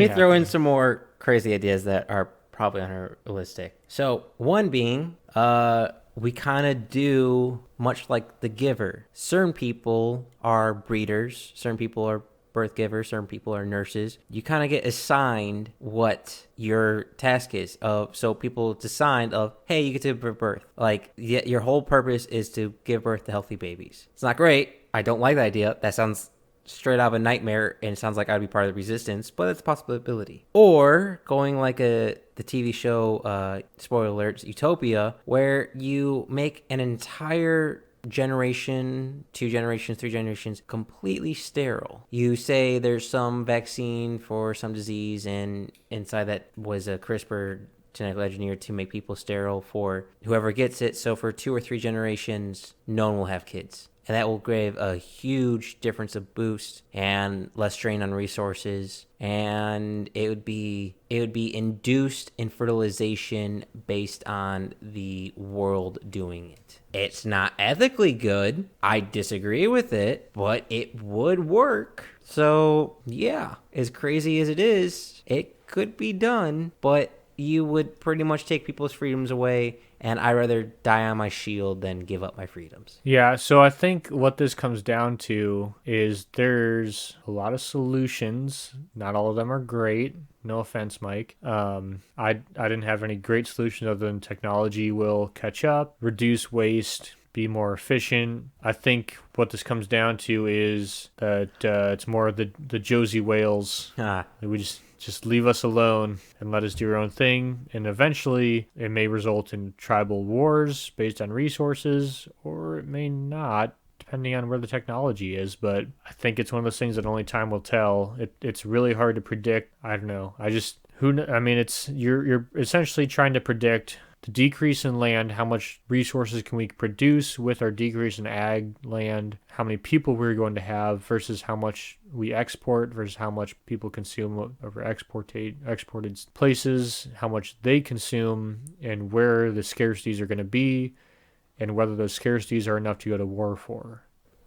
throw in some more crazy ideas that are probably unrealistic. So one being, we kind of do much like The Giver. Certain people are breeders, certain people are birth givers, certain people are nurses. You kind of get assigned what your task is. So people assigned of, hey, you get to give birth. Like, your whole purpose is to give birth to healthy babies. It's not great. I don't like the idea. That sounds straight out of a nightmare, and it sounds like I'd be part of the resistance, but it's a possibility. Or going like the TV show, spoiler alerts, Utopia, where you make an entire generation, 2 generations, 3 generations completely sterile. You say there's some vaccine for some disease, and inside that was a CRISPR genetically engineered to make people sterile for whoever gets it. So for 2 or 3 generations, no one will have kids. And that will give a huge difference of boost and less strain on resources. And it would be induced in fertilization based on the world doing it. It's not ethically good. I disagree with it, but it would work. So yeah, as crazy as it is, it could be done, but you would pretty much take people's freedoms away, and I'd rather die on my shield than give up my freedoms. Yeah, so I think what this comes down to is there's a lot of solutions. Not all of them are great. No offense, Mike. I didn't have any great solutions other than technology will catch up, reduce waste, be more efficient. I think what this comes down to is that it's more of the Josie Wales. We just leave us alone and let us do our own thing. And eventually it may result in tribal wars based on resources, or it may not, depending on where the technology is. But I think it's one of those things that only time will tell. It's really hard to predict. I don't know. It's you're essentially trying to predict the decrease in land, how much resources can we produce with our decrease in ag land, how many people we're going to have versus how much we export versus how much people consume over exported places, how much they consume, and where the scarcities are going to be, and whether those scarcities are enough to go to war for.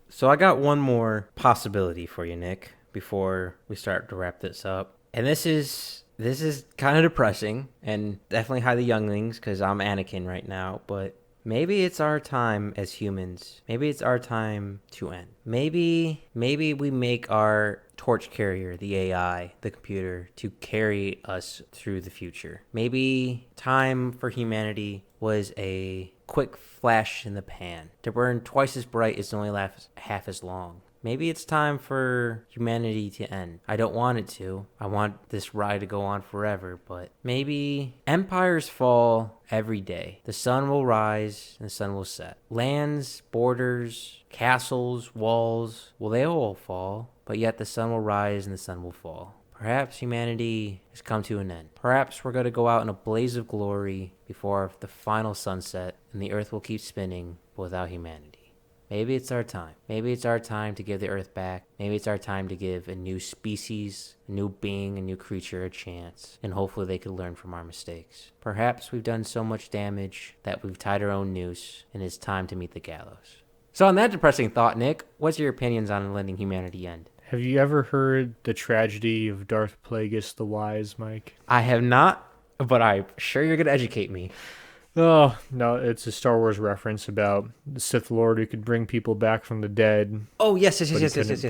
So I got one more possibility for you, Nick, before we start to wrap this up. And this is kind of depressing and definitely hide the younglings because I'm Anakin right now, but maybe it's our time as humans. Maybe it's our time to end. Maybe we make our torch carrier, the AI, the computer, to carry us through the future. Maybe time for humanity was a quick flash in the pan. To burn twice as bright is only last half as long. Maybe it's time for humanity to end. I don't want it to. I want this ride to go on forever, but maybe empires fall every day. The sun will rise and the sun will set. Lands, borders, castles, walls, well, they all fall, but yet the sun will rise and the sun will fall. Perhaps humanity has come to an end. Perhaps we're going to go out in a blaze of glory before the final sunset, and the earth will keep spinning without humanity. Maybe it's our time. Maybe it's our time to give the earth back. Maybe it's our time to give a new species, a new being, a new creature a chance, and hopefully they could learn from our mistakes. Perhaps we've done so much damage that we've tied our own noose, and it's time to meet the gallows. So on that depressing thought, Nick, what's your opinions on letting humanity end? Have you ever heard the tragedy of Darth Plagueis the Wise, Mike? I have not, but I'm sure you're going to educate me. Oh, no, it's a Star Wars reference about the Sith Lord who could bring people back from the dead. Oh, yes.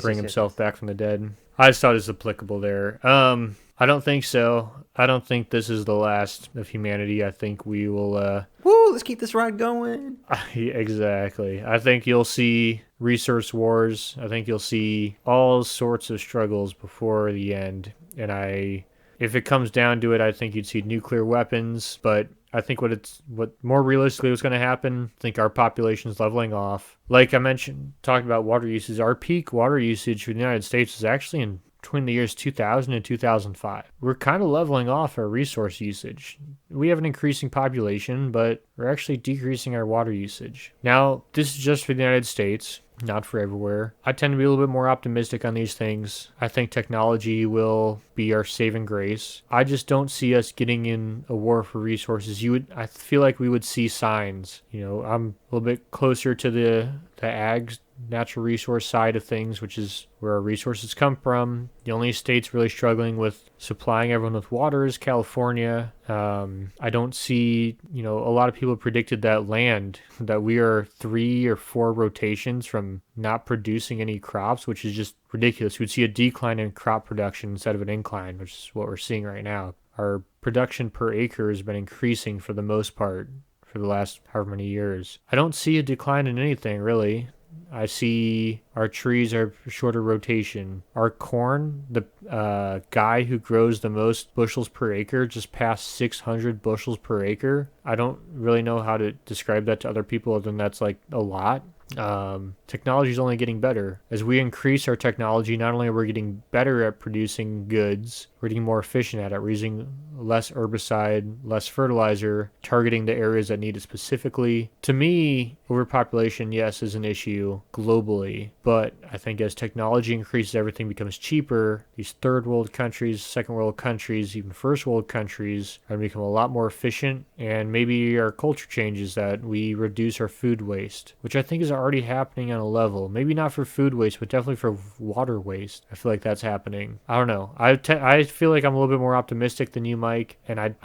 Bring himself back from the dead. I just thought it was applicable there. I don't think so. I don't think this is the last of humanity. I think we will... Woo, let's keep this ride going. Exactly. I think you'll see resource wars. I think you'll see all sorts of struggles before the end. And if it comes down to it, I think you'd see nuclear weapons, but I think what more realistically was going to happen, I think our population's leveling off. Like I mentioned, talking about water usage, our peak water usage in the United States is actually in between the years 2000 and 2005. We're kind of leveling off our resource usage. We have an increasing population, but we're actually decreasing our water usage. Now, this is just for the United States, not for everywhere. I tend to be a little bit more optimistic on these things. I think technology will be our saving grace. I just don't see us getting in a war for resources. I feel like we would see signs. I'm a little bit closer to the ag natural resource side of things, which is where our resources come from. The only states really struggling with supplying everyone with water is California. I don't see, a lot of people predicted that we are 3 or 4 rotations from not producing any crops, which is just ridiculous. We'd see a decline in crop production instead of an incline, which is what we're seeing right now. Our production per acre has been increasing for the most part for the last however many years. I don't see a decline in anything, really. I see our trees are shorter rotation. Our corn, the guy who grows the most bushels per acre just passed 600 bushels per acre. I don't really know how to describe that to other people other than that's like a lot. Technology is only getting better. As we increase our technology, not only are we getting better at producing goods, we're getting more efficient at it. We're using less herbicide, less fertilizer, targeting the areas that need it specifically. To me, overpopulation, yes, is an issue globally, but I think as technology increases, everything becomes cheaper. These third world countries, second world countries, even first world countries are going to become a lot more efficient, and maybe our culture changes that we reduce our food waste, which I think is already happening on a level. Maybe not for food waste, but definitely for water waste. I feel like that's happening. I don't know. I feel like I'm a little bit more optimistic than you, Mike, and I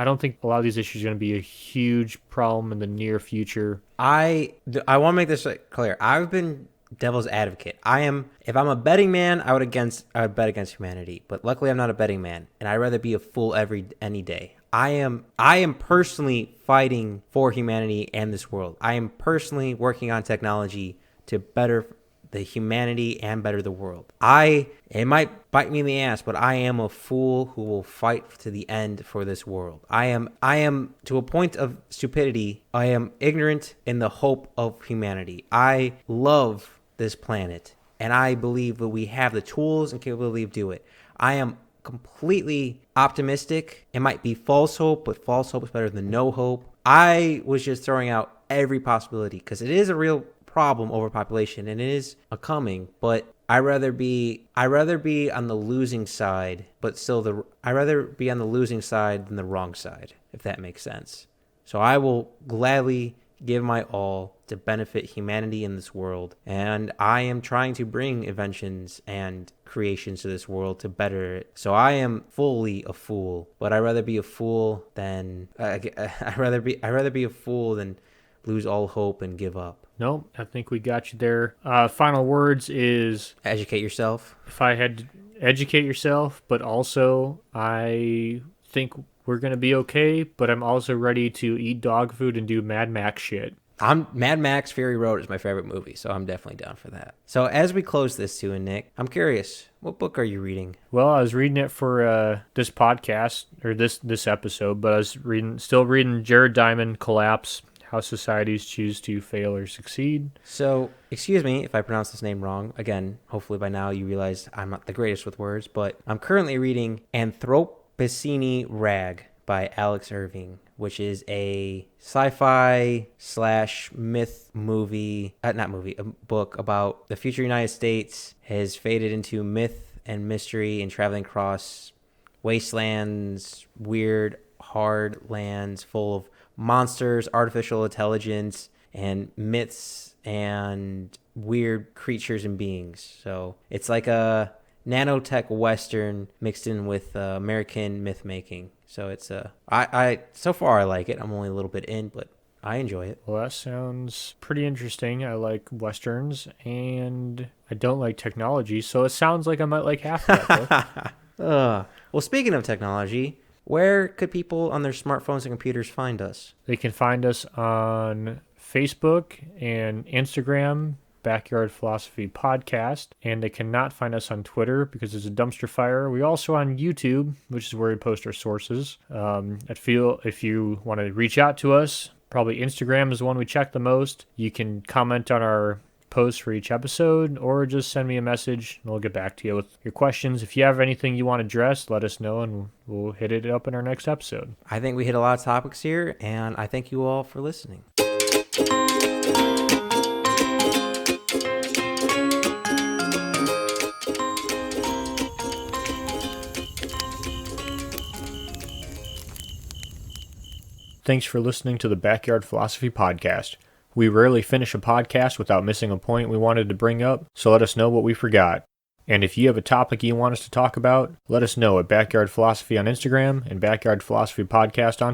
don't think a lot of these issues are going to be a huge problem in the near future. I want to make this clear. I've been devil's advocate. If I'm a betting man, I would bet against humanity. But luckily I'm not a betting man, and I'd rather be a fool any day. I am personally fighting for humanity and this world. I am personally working on technology to better the humanity and better the world. It might bite me in the ass, but I am a fool who will fight to the end for this world. I am to a point of stupidity. I am ignorant in the hope of humanity. I love this planet, and I believe that we have the tools and capability to do it. I am completely optimistic. It might be false hope, but false hope is better than no hope. I was just throwing out every possibility because it is a real problem, overpopulation, and it is a coming, but I'd rather be on the losing side, but still I'd rather be on the losing side than the wrong side, if that makes sense. So I will gladly give my all to benefit humanity in this world, and I am trying to bring inventions and creations to this world to better it. So I am fully a fool, but I'd rather be a fool than I'd rather be a fool than lose all hope and give up. Nope, I think we got you there. Final words is educate yourself. If I had to educate yourself, but also I think we're going to be okay, but I'm also ready to eat dog food and do Mad Max shit. Mad Max Fury Road is my favorite movie, so I'm definitely down for that. So as we close this too, and Nick, I'm curious, what book are you reading? Well, I was reading it for this podcast, or this episode, but I was still reading Jared Diamond, Collapse: How Societies Choose to Fail or Succeed. So, excuse me if I pronounce this name wrong. Again, hopefully by now you realize I'm not the greatest with words, but I'm currently reading Anthropocene Rag by Alex Irving, which is a sci-fi / myth a book about the future United States has faded into myth and mystery and traveling across wastelands, weird, hard lands full of monsters, artificial intelligence, and myths and weird creatures and beings. So it's like a nanotech western mixed in with American myth making. So it's I so far I like it. I'm only a little bit in, but I enjoy it. Well, that sounds pretty interesting. I like westerns and I don't like technology, so it sounds like I might like half of that book. Well, speaking of technology, where could people on their smartphones and computers find us? They can find us on Facebook and Instagram, Backyard Philosophy Podcast, and they cannot find us on Twitter because there's a dumpster fire. We're also on YouTube, which is where we post our sources. I feel if you want to reach out to us, probably Instagram is the one we check the most. You can comment on our posts for each episode, or just send me a message and we'll get back to you with your questions. If you have anything you want addressed, let us know and we'll hit it up in our next episode. I think we hit a lot of topics here, and I thank you all for listening. Thanks for listening to the Backyard Philosophy Podcast. We rarely finish a podcast without missing a point we wanted to bring up, so let us know what we forgot. And if you have a topic you want us to talk about, let us know at Backyard Philosophy on Instagram and Backyard Philosophy Podcast on